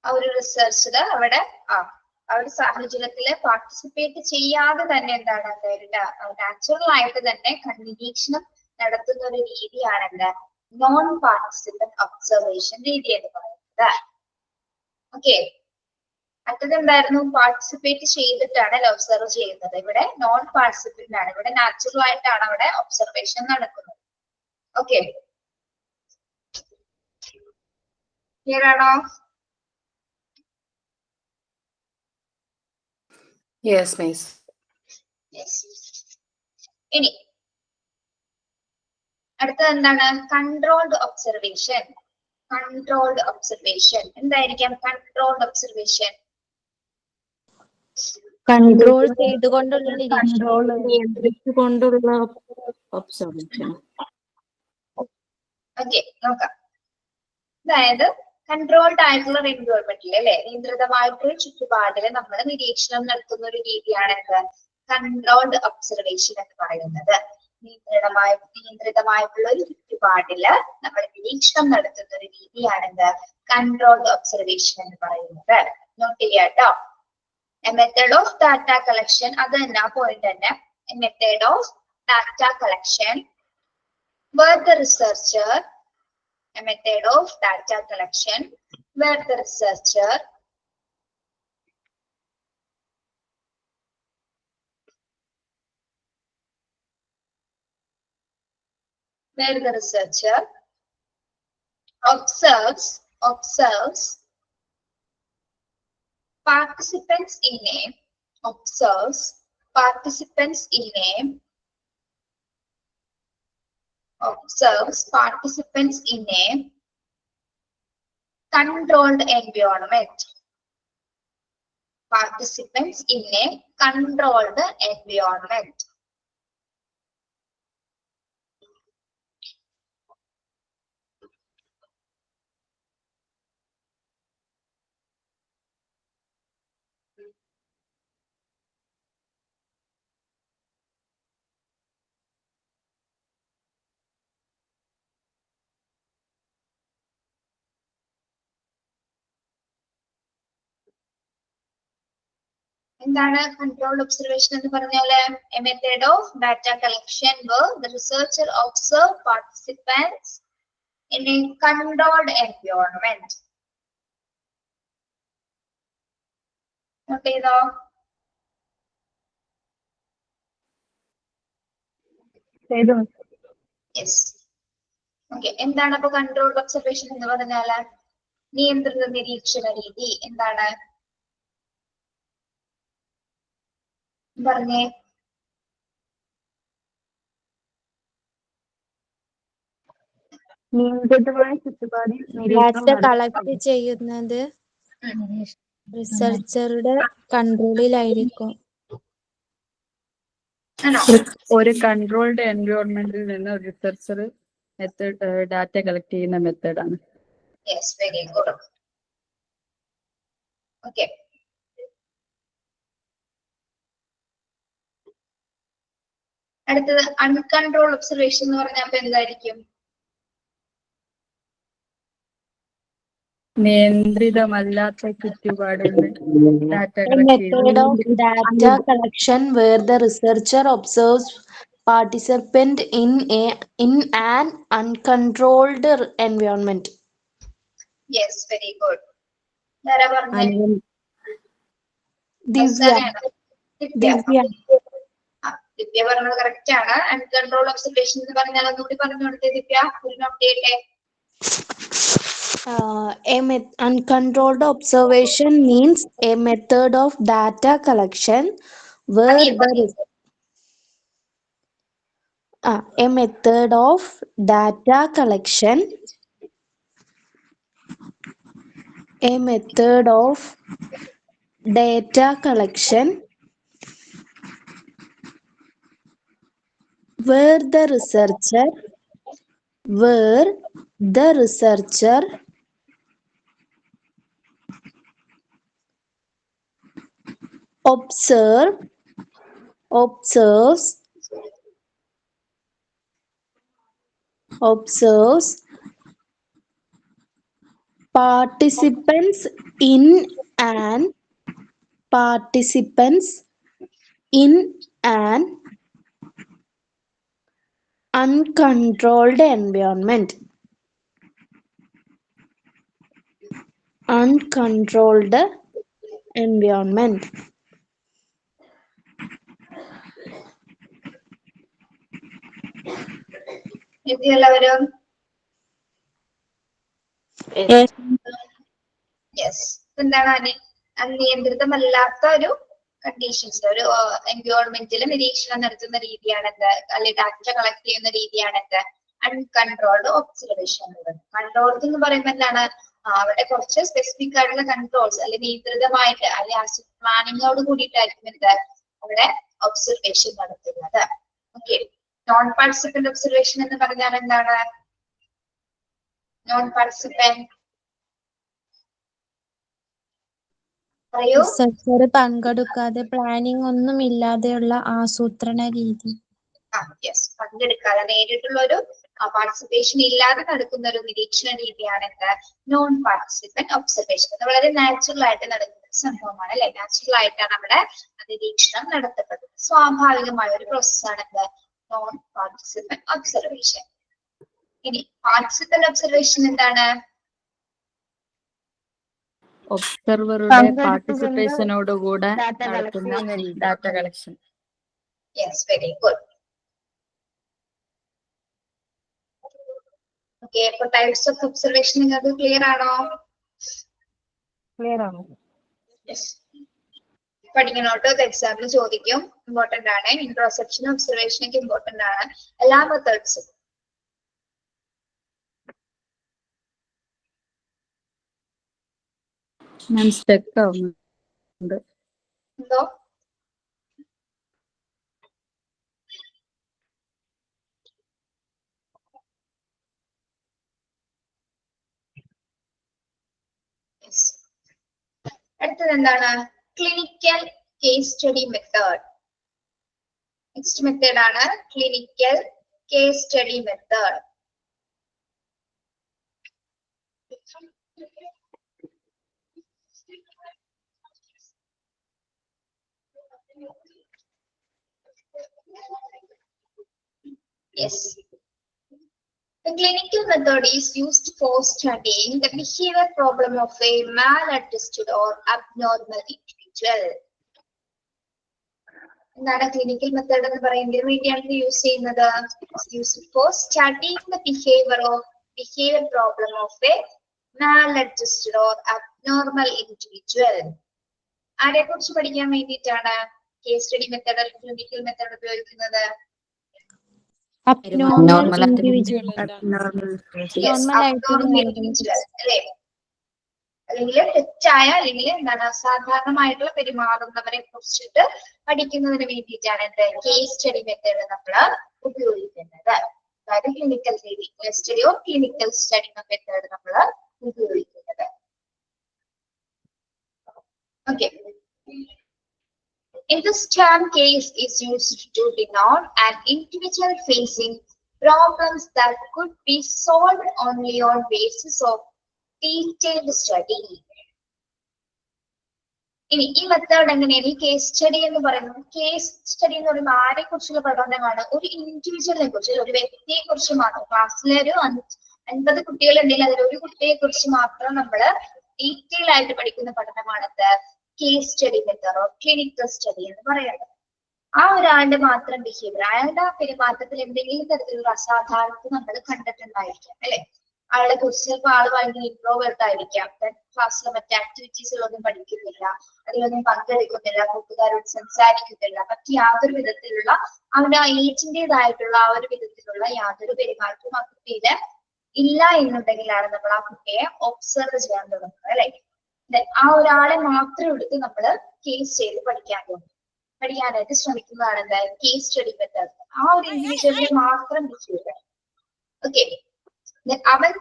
ആ ഒരു റിസർച്ചില് അവിടെ ആ ഒരു സാഹചര്യത്തില് പാർട്ടിസിപ്പേറ്റ് ചെയ്യാതെ തന്നെ എന്താണ് നാച്ചുറൽ ആയിട്ട് തന്നെ നിരീക്ഷണം നടത്തുന്ന ഒരു രീതിയാണ് എന്താ നോൺ പാർട്ടിസിപ്പന്റ് ഒബ്സർവേഷൻ രീതി എന്ന് പറയുന്നത്. ഓക്കെ, മറ്റത് എന്തായിരുന്നു? പാർട്ടിസിപ്പേറ്റ് ചെയ്തിട്ടാണ് ഒബ്സർവ് ചെയ്യുന്നത്. ഇവിടെ നോൺ പാർട്ടിസിപ്പന്റ് ആണ്. ഇവിടെ നാച്ചുറൽ ആയിട്ടാണ് അവിടെ ഒബ്സർവേഷൻ നടക്കുന്നത്. ഓക്കെ, ക്ലിയർ ആണോ? Yes, miss. ഇനി അടുത്തത് എന്താണ്? Controlled observation. എന്തായിരിക്കാം കൺട്രോൾഡ് ഒബ്സർവേഷൻ? കൺട്രോൾ ചെയ്തുകൊണ്ടുള്ള നിരീക്ഷണം. നിയന്ത്രിച്ചുകൊണ്ടുള്ള ഒബ്സർവേഷൻ. ഓക്കെ, നോക്കാം. അതായത് കൺട്രോൾഡ് ആയിട്ടുള്ള എൻവയോൺമെന്റിൽ അല്ലെ, നിയന്ത്രിതമായിട്ടുള്ള ചുറ്റുപാടില് നമ്മൾ നിരീക്ഷണം നടത്തുന്ന ഒരു രീതിയാണ് എന്ത്? കൺട്രോൾഡ് ഒബ്സർവേഷൻ എന്ന് പറയുന്നത്. നിയന്ത്രിതമായിട്ടുള്ള ഒരു ചുറ്റുപാടില് നമ്മൾ നിരീക്ഷണം നടത്തുന്ന ഒരു രീതിയാണ് എന്ത്? കൺട്രോൾഡ് ഒബ്സർവേഷൻ എന്ന് പറയുന്നത്. നോട്ട് ചെയ്യാട്ടോ. A method of data collection, അത് തന്നെ ആ പോയിന്റ് തന്നെ. A method of data collection where the researcher observes participants in a controlled environment. participants in a controlled environment. എന്താണ് controlled observation എന്ന് പറഞ്ഞാല് a method of data collection where the researcher observe participants in a controlled environment. Note ചെയ്തോ? Yes. Okay, എന്താണ് അപ്പൊ controlled observation എന്ന് പറഞ്ഞാല്? നിയന്ത്രിത നിരീക്ഷണ രീതി എന്താണ് പറഞ്ഞേ? നിയന്ത്രിതമായ ചുറ്റുപാടിൽ ഡാറ്റ കളക്ട് ചെയ്യുന്നത് റിസർച്ചറുടെ കൺട്രോളിലായിരിക്കും. ആണോ? ഒരു കൺട്രോൾഡ് എൻവയോൺമെന്റിൽ നിന്ന് റിസർച്ചർ മെത്തേഡ് ഡാറ്റ കളക്ട് ചെയ്യുന്ന മെത്തേഡാണ്. Yes, very good. ഓക്കെ, അടുത്തത് അൺകൺട്രോൾഡ് ഒബ്സർവേഷൻ എന്ന് പറഞ്ഞാൽ അപ്പൊ എന്തായിരിക്കും? നിയന്ത്രിതമല്ലാത്ത ചുറ്റുപാടിൽ data A collect method of data collection where the researcher observes participant in an uncontrolled environment. Yes, very good. ആരാ പറഞ്ഞേ? ദിവ്യ. ദിവ്യ. ദിവ്യ പറഞ്ഞത് കറക്റ്റ് ആണ്. അൺകൺട്രോൾഡ് ഒബ്സർവേഷൻ എന്ന് പറഞ്ഞാൽ ഒന്നുകൂടി പറഞ്ഞു കൊടുത്തേ ദിവ്യ, ഒരു നോട്ട് ചെയ്യട്ടെ. Uncontrolled observation means a method of data collection where a method of data collection where the researcher observes participants in an uncontrolled environment. എല്ലാവരും യെസ്. എന്താണ് അനിയന്ത്രിതമല്ലാത്ത ഒരു കണ്ടീഷൻസ്, ഒരു എൻവയോൺമെന്റിൽ നിരീക്ഷണം നടത്തുന്ന രീതിയാണ് എന്ത്, അല്ലെങ്കിൽ ഡാറ്റ കളക്ട് ചെയ്യുന്ന രീതിയാണ് എന്ത്, അൺകൺട്രോൾഡ് ഒബ്സർവേഷൻ എന്ന് പറയുന്നത്. കൺട്രോൾഡ് എന്ന് പറയുമ്പോൾ എന്താണ്, അവിടെ കുറച്ച് സ്പെസിഫിക് ആയിട്ടുള്ള കൺട്രോൾസ് അല്ലെങ്കിൽ നിയന്ത്രിതമായിട്ട് അല്ലെങ്കിൽ ആസിഡ് പ്ലാനിങ്ങോട് കൂടിയിട്ടായിരിക്കും എന്ത് അവിടെ ഒബ്സർവേഷൻ നടത്തുന്നത്. ഓക്കെ, നോൺ പാർട്ടിസിപ്പന്റ് ഒബ്സർവേഷൻ എന്ന് പറഞ്ഞാൽ എന്താണ്? നോൺ പാർട്ടിസിപ്പന്റ് പറയൂ. റിസർച്ചർ പങ്കെടുക്കാതെ പ്ലാനിംഗ് ഒന്നും ഇല്ലാതെയുള്ള ആസൂത്രണ രീതി. യെസ്, പങ്കെടുക്കാതെ നേരിട്ടുള്ള ഒരു പാർട്ടിസിപ്പേഷൻ ഇല്ലാതെ നടക്കുന്ന ഒരു നിരീക്ഷണ രീതിയാണ് എന്ത്, നോൺ പാർട്ടിസിപ്പന്റ് ഒബ്സർവേഷൻ. അത് വളരെ നാച്ചുറൽ ആയിട്ട് നടക്കുന്ന ഒരു സംഭവമാണ് അല്ലെ. നാച്ചുറൽ ആയിട്ടാണ് അവിടെ നിരീക്ഷണം നടത്തപ്പെടുന്നത്. സ്വാഭാവികമായ ഒരു പ്രോസസ്സാണ് എന്ത്, നോൺ പാർട്ടിസിപ്പന്റ് ഒബ്സർവേഷൻ. ഇനി പാർട്ടിസിപ്പന്റ് ഒബ്സർവേഷൻ എന്താണ്? ഒബ്സർവറുടെ പാർട്ടിസിപ്പേഷനോടുകൂടെ നടത്തുന്ന data collection. Yes, very good. Okay, അപ്പൊ ടൈപ്സ് ഓഫ് ഒബ്സർവേഷൻ നിങ്ങൾക്ക് ക്ലിയർ ആണോ? ക്ലിയർ ആണോ? യെസ്, പഠിക്കണോട്ടോ. ഇത് എക്സാമിന് ചോദിക്കും, ഇമ്പോർട്ടന്റ് ആണ്. ഇൻട്രോസെപ്ഷൻ ഒബ്സർവേഷൻ ഒക്കെ ഇമ്പോർട്ടന്റ് ആണ്. എല്ലാ മെത്തേഡ്സും. ഞാൻ സ്റ്റക്ക് ആവുന്നുണ്ട്. എന്തോ അടുത്തത് എന്താണ്? Clinical case study method. Next method ആണ് clinical case study method. Yes. The clinical method is used for studying the behavior problem of a maladjusted or abnormal individual. എന്താണ് ക്ലിനിക്കൽ മെത്തേഡ് എന്ന് പറയുന്നതിന് വേണ്ടിയാണ് യൂസ് ചെയ്യുന്നത്? Used for studying the behavior problem of a maladjusted or abnormal individual. ആരെ കുറിച്ച് പഠിക്കാൻ വേണ്ടിയിട്ടാണ് case study method അല്ലെങ്കിൽ ക്ലിനിക്കൽ മെത്തേഡ് ഉപയോഗിക്കുന്നത്? Abnormal individual. Yes, abnormal individual, അല്ലേ? അല്ലെങ്കിൽ തെറ്റായ അല്ലെങ്കിൽ എന്താണ് അസാധാരണമായിട്ടുള്ള പെരുമാറുന്നവരെ കുറിച്ചിട്ട് പഠിക്കുന്നതിന് വേണ്ടിയിട്ടാണ് എന്ത് കേസ് സ്റ്റഡി മെത്തേഡ് നമ്മൾ ഉപയോഗിക്കുന്നത്. അതായത് clinical study or clinical study method നമ്മൾ ഉപയോഗിക്കുന്നത്. Okay. In this term, case is used to denote an individual facing problems that could be solved only on basis of detailed study. ഇനി ഈ method എങ്ങനെയാണ്? ഈ case study എന്ന് പറയുന്നത്, case study എന്ന് പറയുമ്പോൾ ആരെ കുറിച്ചുള്ള പഠനമാണ്? ഒരു ഇൻഡിവിജ്വലിനെ കുറിച്ച്, ഒരു വ്യക്തിയെ കുറിച്ച് മാത്രം. ക്ലാസ്സിലെ ഒരു 50 കുട്ടികൾ ഉണ്ടെങ്കിൽ അതിൽ ഒരു കുട്ടിയെ കുറിച്ച് മാത്രം നമ്മൾ ഡീറ്റെയിൽ ആയിട്ട് പഠിക്കുന്ന പഠനമാണത് case study method or clinical study എന്ന് പറയുന്നത്. ആ ഒരാളുടെ മാത്രം ബിഹേവിയർ, അയാളുടെ ആ പെരുമാറ്റത്തിൽ എന്തെങ്കിലും തരത്തിലുള്ള അസാധാരണത നമ്മൾ കണ്ടിട്ടുണ്ടായിരിക്കാം, അല്ലെ? ആളെ കുറിച്ച് ചിലപ്പോൾ ആള് ഭയങ്കര ഇൻട്രോവേർട്ട് ആയിരിക്കാം, ക്ലാസ്സിലെ മറ്റു ആക്ടിവിറ്റീസിലൊന്നും പഠിക്കുന്നില്ല, അതിലൊന്നും പങ്കെടുക്കുന്നില്ല, കൂട്ടുകാരോട് സംസാരിക്കുന്നില്ല, മറ്റു യാതൊരു വിധത്തിലുള്ള അവരുടെ ഏജിന്റേതായിട്ടുള്ള ആ ഒരു വിധത്തിലുള്ള യാതൊരു പെരുമാറ്റവും ആ കുട്ടിയില് ഇല്ല എന്നുണ്ടെങ്കിലാണ് നമ്മൾ ആ കുട്ടിയെ ഒബ്സർവ് ചെയ്യാൻ തുടങ്ങുന്നത്, അല്ലെ? ആ ഒരാളെ മാത്രം എടുത്ത് നമ്മൾ കേസ് ചെയ്ത് പഠിക്കാനായിട്ട് ശ്രമിക്കുന്നതാണ് എന്തായാലും കേസ് സ്റ്റഡി മെത്തേഡ്. ആ ഒരു ഇൻഡിവിജ്വലിനെ മാത്രം ബിഹേവിയർ. ഓക്കെ. അവൻ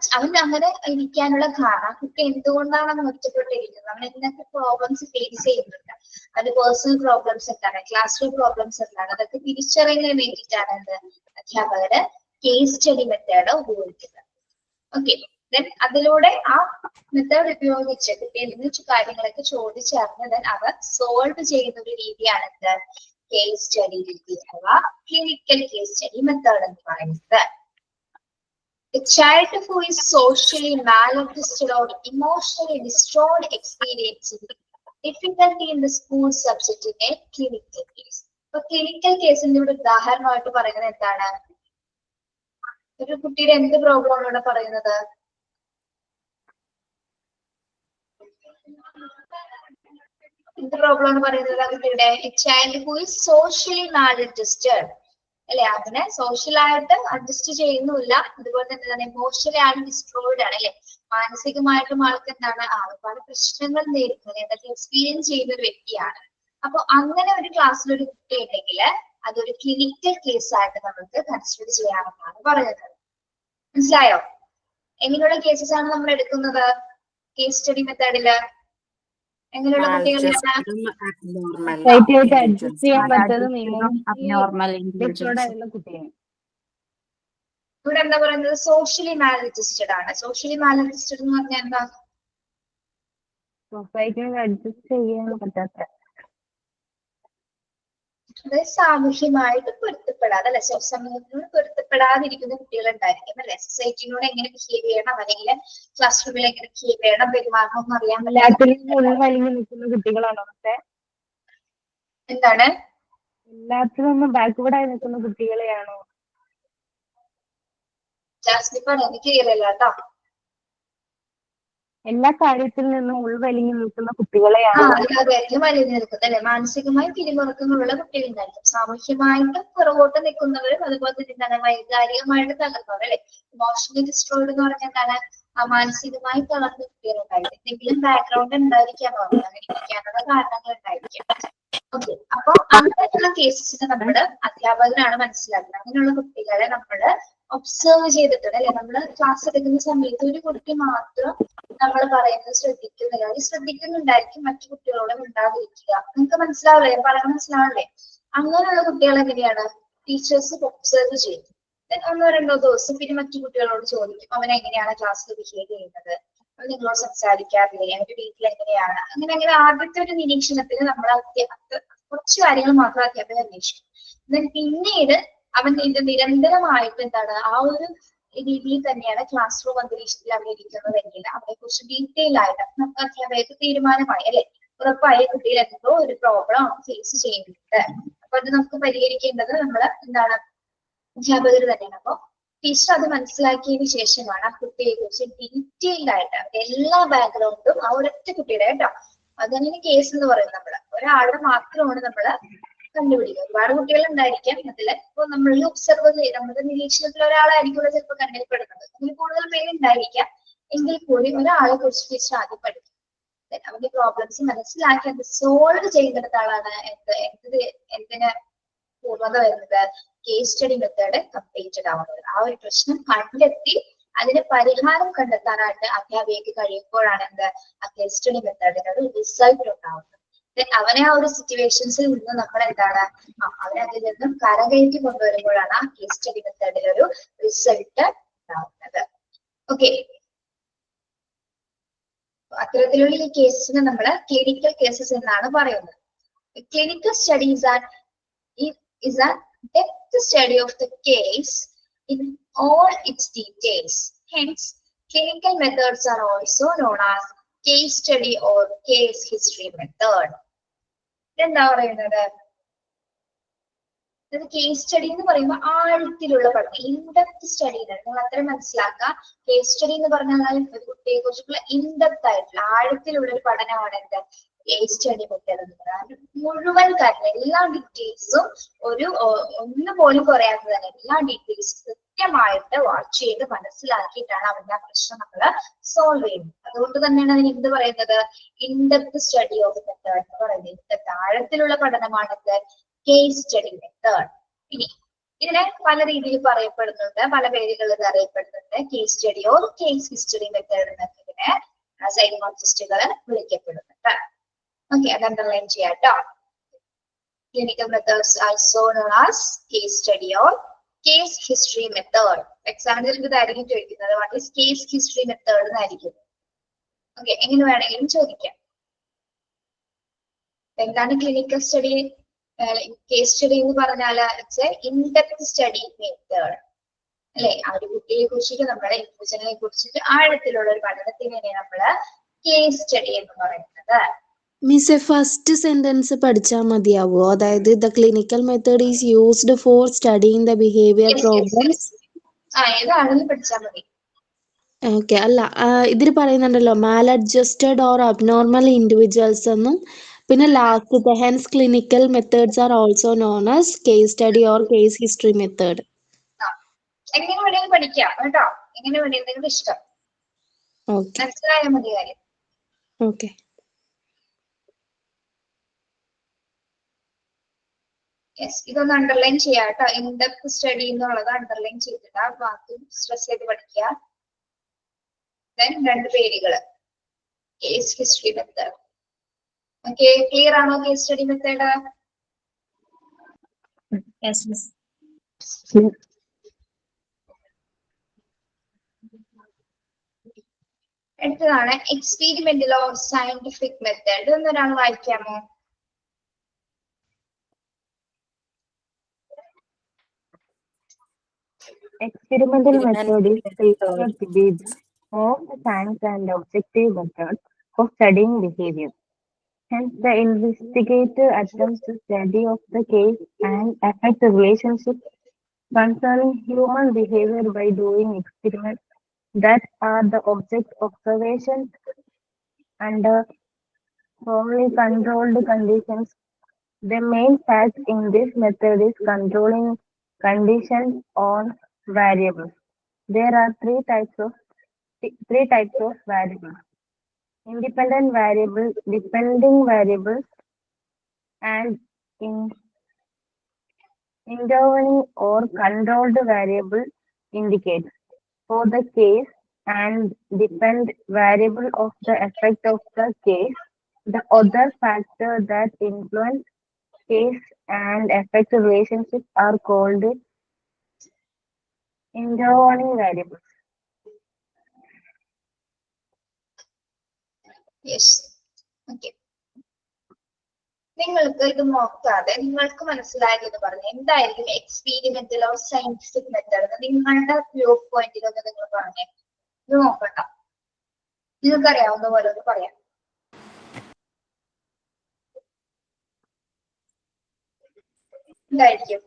അങ്ങനെ ഇരിക്കാനുള്ള കാരണം കുട്ടി എന്തുകൊണ്ടാണ് അവൻ ഒറ്റപ്പെട്ടിരിക്കുന്നത്, അവൻ എന്തൊക്കെ പ്രോബ്ലംസ് ഫേസ് ചെയ്യുന്നുണ്ട്, അവന്റെ പേഴ്സണൽ പ്രോബ്ലംസ് എന്താണ്, ക്ലാസ് റൂം പ്രോബ്ലംസ് എന്താണ്, അതൊക്കെ തിരിച്ചറിയുന്നതിന് വേണ്ടിയിട്ടാണ് എന്ത് അധ്യാപകര് കേസ് സ്റ്റഡി മെത്തേഡ് ഉപയോഗിക്കുന്നത്. ഓക്കെ. ദെൻ അതിലൂടെ ആ മെത്തേഡ് ഉപയോഗിച്ച് കുട്ടിയിൽ നിന്ന് കാര്യങ്ങളൊക്കെ ചോദിച്ചറിഞ്ഞ് അവർ സോൾവ് ചെയ്യുന്ന ഒരു രീതിയാണ് എന്ത് കേസ് സ്റ്റഡി രീതി അഥവാ ക്ലിനിക്കൽ കേസ് സ്റ്റഡി മെത്തേഡ് എന്ന് പറയുന്നത്. A child who is socially maladjusted or emotionally distraught experiencing difficulty in the school subject in a clinical case. അപ്പൊ ക്ലിനിക്കൽ കേസിന്റെ ഇവിടെ ഉദാഹരണമായിട്ട് പറയുന്നത് എന്താണ്? ഒരു കുട്ടിയുടെ എന്ത് പ്രോബ്ലം ആണ് ഇവിടെ പറയുന്നത്? എന്ത് പ്രോബ്ലം ആണ് പറയുന്നത്? ആ കുട്ടിയുടെ ചൈൽഡ് ഹു ഈസ് സോഷ്യലി മാലഡ്ജസ്റ്റഡ്, അല്ലെ? അതിനെ സോഷ്യലായിട്ട് അഡ്ജസ്റ്റ് ചെയ്യുന്നില്ല, അതുപോലെ തന്നെ ഇമോഷണലി ആണ് ഡിസ്ട്രോയിഡ് ആണ്, അല്ലെ? മാനസികമായിട്ടും ആൾക്ക് എന്താണ് ഒരുപാട് പ്രശ്നങ്ങൾ നേരിടുന്നത്, എന്തൊക്കെ എക്സ്പീരിയൻസ് ചെയ്യുന്ന ഒരു വ്യക്തിയാണ്. അപ്പൊ അങ്ങനെ ഒരു ക്ലാസ്സിൽ ഒരു കുട്ടി ഉണ്ടെങ്കിൽ അതൊരു ക്ലിനിക്കൽ കേസായിട്ട് നമുക്ക് കൺസിഡർ ചെയ്യാമെന്നാണ് പറയുന്നത്. മനസ്സിലായോ? എങ്ങനെയുള്ള കേസസ് ആണ് നമ്മൾ എടുക്കുന്നത് കേസ് സ്റ്റഡി മെത്തേഡില്? എങ്ങനെയുള്ള കുട്ടികളിലാണ് അഡ്ജസ്റ്റ് ചെയ്യാൻ പറ്റുന്ന അബ്നോർമൽ കുട്ടിയെ ഇവിടെ എന്താ പറയുന്നത്? സോഷ്യലി മാലഡ്ജസ്റ്റഡ് ആണ്. സോഷ്യലി മാലഡ്ജസ്റ്റഡ് എന്ന് പറഞ്ഞാൽ എന്താ? സൊസൈറ്റിയിൽ അഡ്ജസ്റ്റ് ചെയ്യാൻ പറ്റാത്ത, അതായത് സാമൂഹ്യമായിട്ട് പൊരുത്തപ്പെടാതെ, അല്ലെ? സമൂഹത്തിനോട് പൊരുത്തപ്പെടാതിരിക്കുന്ന കുട്ടികളുണ്ടായിരിക്കും, അല്ലെ? സൊസൈറ്റിനോട് എങ്ങനെ ബിഹേവ് ചെയ്യണം, അല്ലെങ്കിൽ ക്ലാസ് റൂമിൽ എങ്ങനെ ബിഹേവ് ചെയ്യണം, പെരുമാറണം എന്ന് അറിയാൻ ഉൾവലിഞ്ഞു നിൽക്കുന്ന കുട്ടികളാണോ? എന്താണ്? എല്ലാത്തിനും ബാക്ക്വേർഡ് ആയി നിൽക്കുന്ന കുട്ടികളെയാണോ? ജാസ്മിൻ എനിക്ക് ക്ലിയർ അല്ല കേട്ടോ. എല്ലാ കാര്യത്തിൽ നിന്നും ഉൾവലിഞ്ഞു നിൽക്കുന്ന കുട്ടികളെയാണ്. എല്ലാവരും വലിഞ്ഞു നിൽക്കുന്നത്, അല്ലെ? മാനസികമായി പിരിമുറുക്കങ്ങളുള്ള കുട്ടികളുണ്ടായിരിക്കും, സാമൂഹ്യമായിട്ട് പുറകോട്ട് നിൽക്കുന്നവരും, അതുപോലെ തന്നെ എന്താണ് വൈകാരികമായിട്ട് തകർന്നവർ, അല്ലെ? ഇമോഷണലി ഡിസ്ട്രോയിഡ് എന്ന് പറഞ്ഞാൽ എന്താണ്? മാനസികമായി തളർന്ന കുട്ടികളുണ്ടായിരിക്കും. എന്തെങ്കിലും ബാക്ക്ഗ്രൗണ്ട് ഉണ്ടായിരിക്കാം, അങ്ങനെ ഇരിക്കാനുള്ള കാരണങ്ങൾ ഉണ്ടായിരിക്കാം. ഓക്കെ, അപ്പൊ അങ്ങനെയുള്ള കേസസിന് നമ്മള് അധ്യാപകരാണ് മനസ്സിലാക്കുന്നത്. അങ്ങനെയുള്ള കുട്ടികളെ നമ്മള് ഒബ്സർവ് ചെയ്തിട്ടുണ്ട് അല്ലെ. നമ്മള് ക്ലാസ് എടുക്കുന്ന സമയത്ത് ഒരു കുട്ടി മാത്രം നമ്മൾ പറയുന്നത് ശ്രദ്ധിക്കുന്നില്ല, അത് ശ്രദ്ധിക്കുന്നുണ്ടായിരിക്കും, മറ്റു കുട്ടികളോട് ഉണ്ടാതിരിക്കുക. നിങ്ങൾക്ക് മനസ്സിലാവില്ലേ, ഞാൻ പറയുന്നത് മനസ്സിലാവില്ലേ? അങ്ങനെയുള്ള കുട്ടികൾ എങ്ങനെയാണ് ടീച്ചേഴ്സ് ഒബ്സർവ് ചെയ്യും. ഒന്നോ രണ്ടോ ദിവസം പിന്നെ മറ്റു കുട്ടികളോട് ചോദിക്കും അവൻ എങ്ങനെയാണ് ക്ലാസ്സിൽ ബിഹേവ് ചെയ്യുന്നത്, അവൻ നിങ്ങളോട് സംസാരിക്കാറില്ലേ, അവന്റെ വീട്ടിൽ എങ്ങനെയാണ്, അങ്ങനെ അങ്ങനെ ആദ്യത്തെ ഒരു നിരീക്ഷണത്തിൽ നമ്മൾ കുറച്ച് കാര്യങ്ങൾ മാത്രം അധ്യാപകർ അന്വേഷിക്കും. പിന്നീട് അവൻ ഇത് നിരന്തരമായിട്ട് എന്താണ് ആ ഒരു രീതിയിൽ തന്നെയാണ് ക്ലാസ് റൂം അന്തരീക്ഷത്തിൽ അവൻ ഇരിക്കുന്നതെങ്കിൽ അവനെ കുറിച്ച് ഡീറ്റെയിൽ ആയിട്ട് നമുക്ക് അധ്യാപകർക്ക് തീരുമാനമായി അല്ലെ, ഉറപ്പായ കുട്ടിയിൽ എന്തോ ഒരു പ്രോബ്ലം ഫേസ് ചെയ്യുന്നുണ്ട്. അപ്പൊ അത് നമുക്ക് പരിഹരിക്കേണ്ടത് നമ്മൾ എന്താണ് അധ്യാപകർ തന്നെയാണ്. അപ്പൊ ടീച്ചർ അത് മനസ്സിലാക്കിയതിനു ശേഷമാണ് ആ കുട്ടിയെ കുറിച്ച് ഡീറ്റെയിൽഡ് ആയിട്ട് എല്ലാ ബാക്ക്ഗ്രൗണ്ടും ആ ഒരൊറ്റ കുട്ടിയുടെ കേട്ടോ, അതങ്ങനെ കേസ് എന്ന് പറയുന്നത് നമ്മള് ഒരാളുടെ മാത്രമാണ് നമ്മള് കണ്ടുപിടിക്കുക. ഒരുപാട് കുട്ടികൾ ഉണ്ടായിരിക്കാം അതില്. ഇപ്പൊ നമ്മൾ ഒബ്സർവ് ചെയ്ത് നമ്മുടെ നിരീക്ഷണത്തിൽ ഒരാളായിരിക്കുമല്ലോ ചിലപ്പോൾ കണ്ണിൽപ്പെടുന്നത്, അതിൽ കൂടുതൽ പേരുണ്ടായിരിക്കാം. എങ്കിൽ കൂടി ഒരാളെ കുറിച്ച് ടീച്ചർ ആദ്യം പഠിക്കും. അവന്റെ പ്രോബ്ലംസ് മനസ്സിലാക്കി അത് സോൾവ് ചെയ്യുന്നിടത്താണ് എന്തിന് പൂർണ്ണത വരുന്നത്, കേസ് സ്റ്റഡി മെത്തേഡ് കംപ്ലീറ്റഡ് ആവുന്നത്. ആ ഒരു പ്രശ്നം കണ്ടെത്തി അതിന് പരിഹാരം കണ്ടെത്താനായിട്ട് അധ്യാപികക്ക് കഴിയുമ്പോഴാണ് ആ കേസ് സ്റ്റഡി മെത്തേഡിന് ഒരു റിസൾട്ട് ഉണ്ടാവുന്നത്. അവനെ ആ ഒരു സിറ്റുവേഷൻസിൽ നിന്ന് നമ്മൾ എന്താണ് അവനെ അതിൽ നിന്നും കരകയറ്റി കൊണ്ടുവരുമ്പോഴാണ് ആ കേസ് സ്റ്റഡി മെത്തേഡിൽ ഒരു റിസൾട്ട് ഉണ്ടാവുന്നത്. ഓക്കെ, അത്തരത്തിലുള്ള ഈ കേസസിനെ നമ്മൾ ക്ലിനിക്കൽ കേസസ് എന്നാണ് പറയുന്നത്. Clinical studies is a depth study of the case in all its details. Hence, clinical methods are also known as case study or case history method. എന്താ പറയുന്നത്? കേസ് സ്റ്റഡി എന്ന് പറയുമ്പോൾ ആഴത്തിലുള്ള പഠനം, ഇൻഡെപ്ത് സ്റ്റഡി. നിങ്ങൾ അത്രയും മനസ്സിലാക്കുക. കേസ് സ്റ്റഡി എന്ന് പറഞ്ഞാൽ ഒരു കുട്ടിയെ കുറിച്ചുള്ള ഇൻഡെപ്ത് ആയിട്ടുള്ള ആഴത്തിലുള്ള ഒരു പഠനമാണ് എന്ത് കേസ് സ്റ്റഡി മെത്തേഡ് എന്ന് പറയുന്നത്. മുഴുവൻ കാര്യം എല്ലാ ഡീറ്റെയിൽസും ഒന്ന് പോലും കുറയാതെ തന്നെ എല്ലാ ഡീറ്റെയിൽസും കൃത്യമായിട്ട് വാച്ച് ചെയ്ത് മനസ്സിലാക്കിയിട്ടാണ് അവന്റെ ആ പ്രശ്നം നമ്മൾ സോൾവ് ചെയ്യുന്നത്. അതുകൊണ്ട് തന്നെയാണ് അതിന് എന്ത് പറയുന്നത്, ഇൻഡെപ്ത് സ്റ്റഡി ഓഫ് മെത്തേഡ് എന്ന് പറയുന്നത്. ഇൻഡെപ്ത് ആഴത്തിലുള്ള പഠനമാണത് കേസ് സ്റ്റഡി മെത്തേഡ്. ഇനി ഇതിനെ പല രീതിയിൽ പറയപ്പെടുന്നുണ്ട്, പല പേരുകളിൽ അറിയപ്പെടുന്നുണ്ട്. Case study or case history method എന്നൊക്കെ ഇതിനെ സൈക്കോളജിസ്റ്റുകൾ വിളിക്കപ്പെടുന്നുണ്ട്. ഓക്കെ, അത് അണ്ടർലൈൻ ചെയ്യാം കേട്ടോ. Clinical methods also known as case study or case history method. എക്സാമിന് ഇതായിരിക്കും ചോദിക്കുന്നത്, what is case history method എന്നായിരിക്കും. ഓക്കെ, എങ്ങനെ വേണമെങ്കിലും ചോദിക്കാം. എന്താണ് ക്ലിനിക്കൽ സ്റ്റഡി? കേസ് സ്റ്റഡി എന്ന് പറഞ്ഞാൽ ഇൻഡെപ്ത് സ്റ്റഡി മെത്തേഡ് അല്ലെ. ആ ഒരു കുട്ടിയെ കുറിച്ചിട്ട് നമ്മുടെ ഇൻഫ്യൂഷനെ കുറിച്ചിട്ട് ആഴത്തിലുള്ള ഒരു പഠനത്തിനെ നമ്മള് കേസ് സ്റ്റഡി എന്ന് പറയുന്നത്. മിസ് ഫസ്റ്റ് സെന്റൻസ് പഠിച്ചാൽ മതിയാവോ? അതായത് the clinical method is used for studying the behaviour problems. ഏതാണെന്ന് പഠിച്ചാൽ മതി. ഓക്കെ, അല്ല ഇതിൽ പറയുന്നുണ്ടല്ലോ മാലഡ്ജസ്റ്റഡ് ഓർ അബ്നോർമൽ ഇൻഡിവിജ്വൽസ് എന്നും പിന്നെ last hence clinical methods are also known as case study or case history method. എങ്ങനെ വേണമെങ്കിലും പഠിക്കാം കേട്ടോ, എങ്ങനെ വേണമെങ്കിലും ഇഷ്ടം മനസ്സിലായാൽ മതി കാര്യം. ഓക്കെ, യെസ്, ഇതൊന്ന് അണ്ടർലൈൻ ചെയ്യാം കേട്ടോ. ഇൻഡെപ്ത് സ്റ്റഡി എന്നുള്ളത് അണ്ടർലൈൻ ചെയ്തിട്ട് ആ വാക്ക് സ്ട്രെസ് ചെയ്ത് പഠിക്കുക. ദെൻ രണ്ട് പേരുകള് case history method. Okay, clear ആണോ കേസ് സ്റ്റഡി മെത്തേഡ്? അടുത്തതാണ് എക്സ്പെരിമെന്റൽ ഓർ സയന്റിഫിക് മെത്തേഡ്. ഇതൊന്നൊരാൾ വായിക്കാമോ? Experimental method is research-based of science and objective method of studying behavior. Hence, the investigator attempts to study of the case and affect the relationship concerning human behavior by doing experiments that are the object observation under strongly controlled conditions. The main fact in this method is controlling conditions on variables. There are three types of variables: independent variables, depending variables, and intervening or controlled variable indicates. For the case and depend variable of the effect of the case, the other factor that influence case and effect relationships are called intervening variables. Yes. Okay. നിങ്ങൾക്ക് ഇത് നോക്കാതെ നിങ്ങൾക്ക് മനസ്സിലായെന്ന് പറഞ്ഞു എന്തായിരിക്കും experimental or scientific method നിങ്ങളുടെ view പോയിന്റിലൊന്ന് നിങ്ങൾ പറഞ്ഞേ. ഇത് നോക്കണ്ട, നിങ്ങൾക്ക് അറിയാവുന്ന പോലെ ഒന്ന് പറയാം. എന്തായിരിക്കും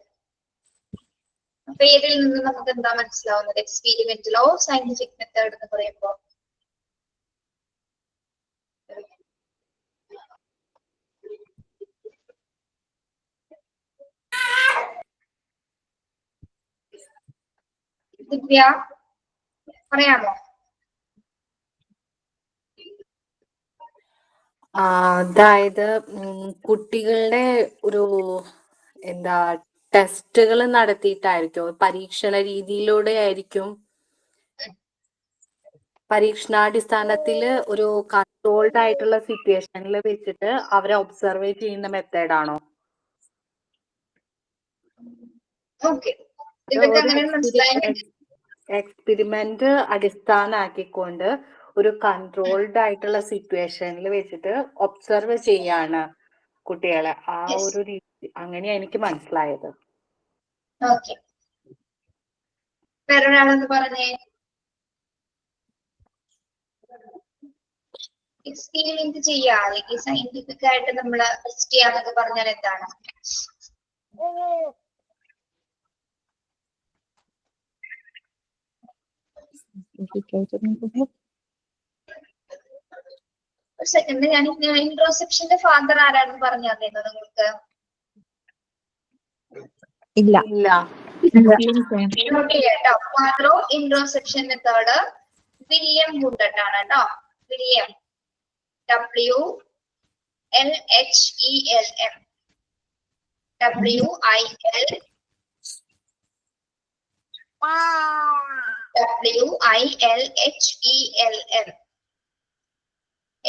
പേരിൽ നിന്ന് നമുക്ക് എന്താ മനസ്സിലാവുന്നത്? എക്സ്പീരിമെന്റൽ ഓർ സയന്റിഫിക് മെത്തേഡ് എന്ന് പറയുമ്പോൾ ദിവ്യ പറയാമോ? അതായത് കുട്ടികളുടെ ഒരു എന്താ ടെസ്റ്റുകൾ നടത്തിയിട്ടായിരിക്കും, പരീക്ഷണ രീതിയിലൂടെ ആയിരിക്കും, പരീക്ഷണാടിസ്ഥാനത്തിൽ ഒരു കൺട്രോൾഡ് ആയിട്ടുള്ള സിറ്റുവേഷനിൽ വെച്ചിട്ട് അവരെ ഒബ്സർവ് ചെയ്യുന്ന മെത്തേഡാണോ? ഓക്കെ, ഇതൊക്കെ അങ്ങനെ മനസ്സിലായി. എക്സ്പെരിമെന്റ് അടിസ്ഥാനമാക്കിക്കൊണ്ട് ഒരു കൺട്രോൾഡ് ആയിട്ടുള്ള സിറ്റുവേഷനിൽ വെച്ചിട്ട് ഒബ്സർവ് ചെയ്യാണ് കുട്ടികളെ. ആ ഒരു രീതി അങ്ങനെയാ എനിക്ക് മനസ്സിലായത്. ഓക്കെ, വേറൊരാളെന്ന് പറഞ്ഞേ. എക്സ്പീരിമെന്റ് ചെയ്യാ അല്ലെങ്കിൽ സയന്റിഫിക് ആയിട്ട് നമ്മൾ ടെസ്റ്റ് ചെയ്യാന്നൊക്കെ പറഞ്ഞാൽ എന്താണ്? ഒരു സെക്കൻഡ്, ഞാൻ ഇൻട്രോസെപ്ഷന്റെ ഫാദർ ആരാണെന്ന് പറഞ്ഞു തന്നേന്നോ നിങ്ങൾക്ക്? ഇല്ല. കേട്ടോ, ഫാദർ ഓഫ് ഇൻട്രോസെപ്ഷൻ മെത്തേഡ് വില്യം വുഡട്ട് ആണ് കേട്ടോ. William, WILHELM,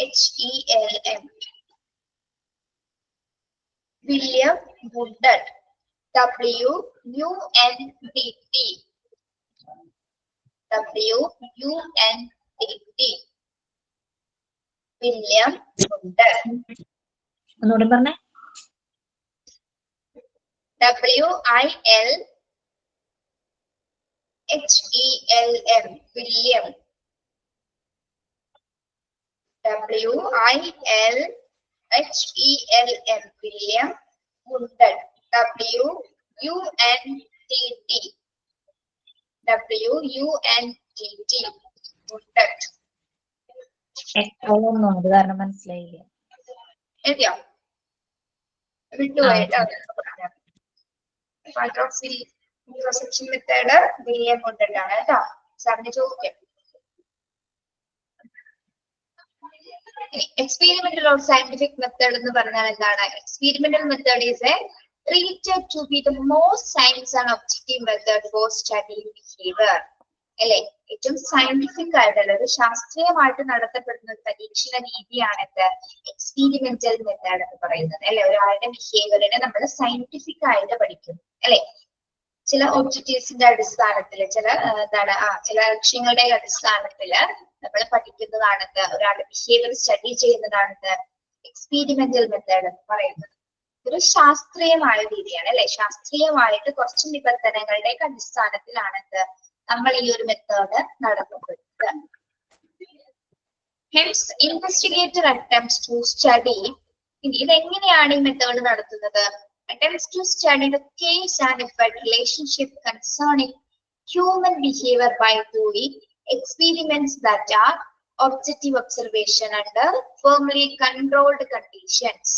WILHELM, William വുഡട്ട്, WUNDT, William വുഡട്ട്. ഒന്നുകൂടി പറഞ്ഞേ. WILHELM, William, WILHELM, William വുഡട്ട്, WUNDT, വുഡട്ട്. അത് കാരണം മനസ്സിലായില്ല. എഴുതിയോ? വിട്ടുപോയിട്ട് ഇൻട്രോസെപ്ഷൻ മെത്തേഡ് വില്യം വുഡട്ട് ആണ് കേട്ടോ. സാറിന് ചോദിക്കാം. എക്സ്പെരിമെന്റൽ ഓർ സയന്റിഫിക് മെത്തേഡ് എന്ന് പറഞ്ഞാൽ എന്താണ്? Experimental method is A treated to be the most science and objective method for studying behavior. അല്ലെ, ഏറ്റവും സയന്റിഫിക് ആയിട്ടുള്ള ഒരു ശാസ്ത്രീയമായിട്ട് നടത്തപ്പെടുന്ന ഒരു പരീക്ഷണ രീതിയാണിത് എക്സ്പെരിമെന്റൽ മെത്തേഡ് എന്ന് പറയുന്നത്. അല്ലെ, ഒരാളുടെ ബിഹേവിയറിനെ നമ്മൾ സയന്റിഫിക് ആയിട്ട് പഠിക്കും. അല്ലെ, ചില ഒബ്ജക്റ്റീവ്സിന്റെ അടിസ്ഥാനത്തില് ചില ലക്ഷ്യങ്ങളുടെ അടിസ്ഥാനത്തില് നമ്മൾ പഠിക്കുന്നതാണിത്, ഒരാളുടെ ബിഹേവിയർ സ്റ്റഡി ചെയ്യുന്നതാണിത് എക്സ്പെരിമെന്റൽ മെത്തേഡ് എന്ന് പറയുന്നത്. ഒരു ശാസ്ത്രീയമായ രീതിയാണ്. അല്ലെ, ശാസ്ത്രീയമായിട്ട് കുറച്ച് നിബന്ധനകളുടെ അടിസ്ഥാനത്തിലാണിത് നമ്മൾ ഈ ഒരു method നടത്തപ്പെടുന്നത്. Hence, investigator attempts to study. ഇതെങ്ങനെയാണ് ഈ മെത്തേഡ് നടത്തുന്നത്? Attempts to study the case and effect relationship concerning human behavior by doing experiments that are objective observation under firmly controlled conditions.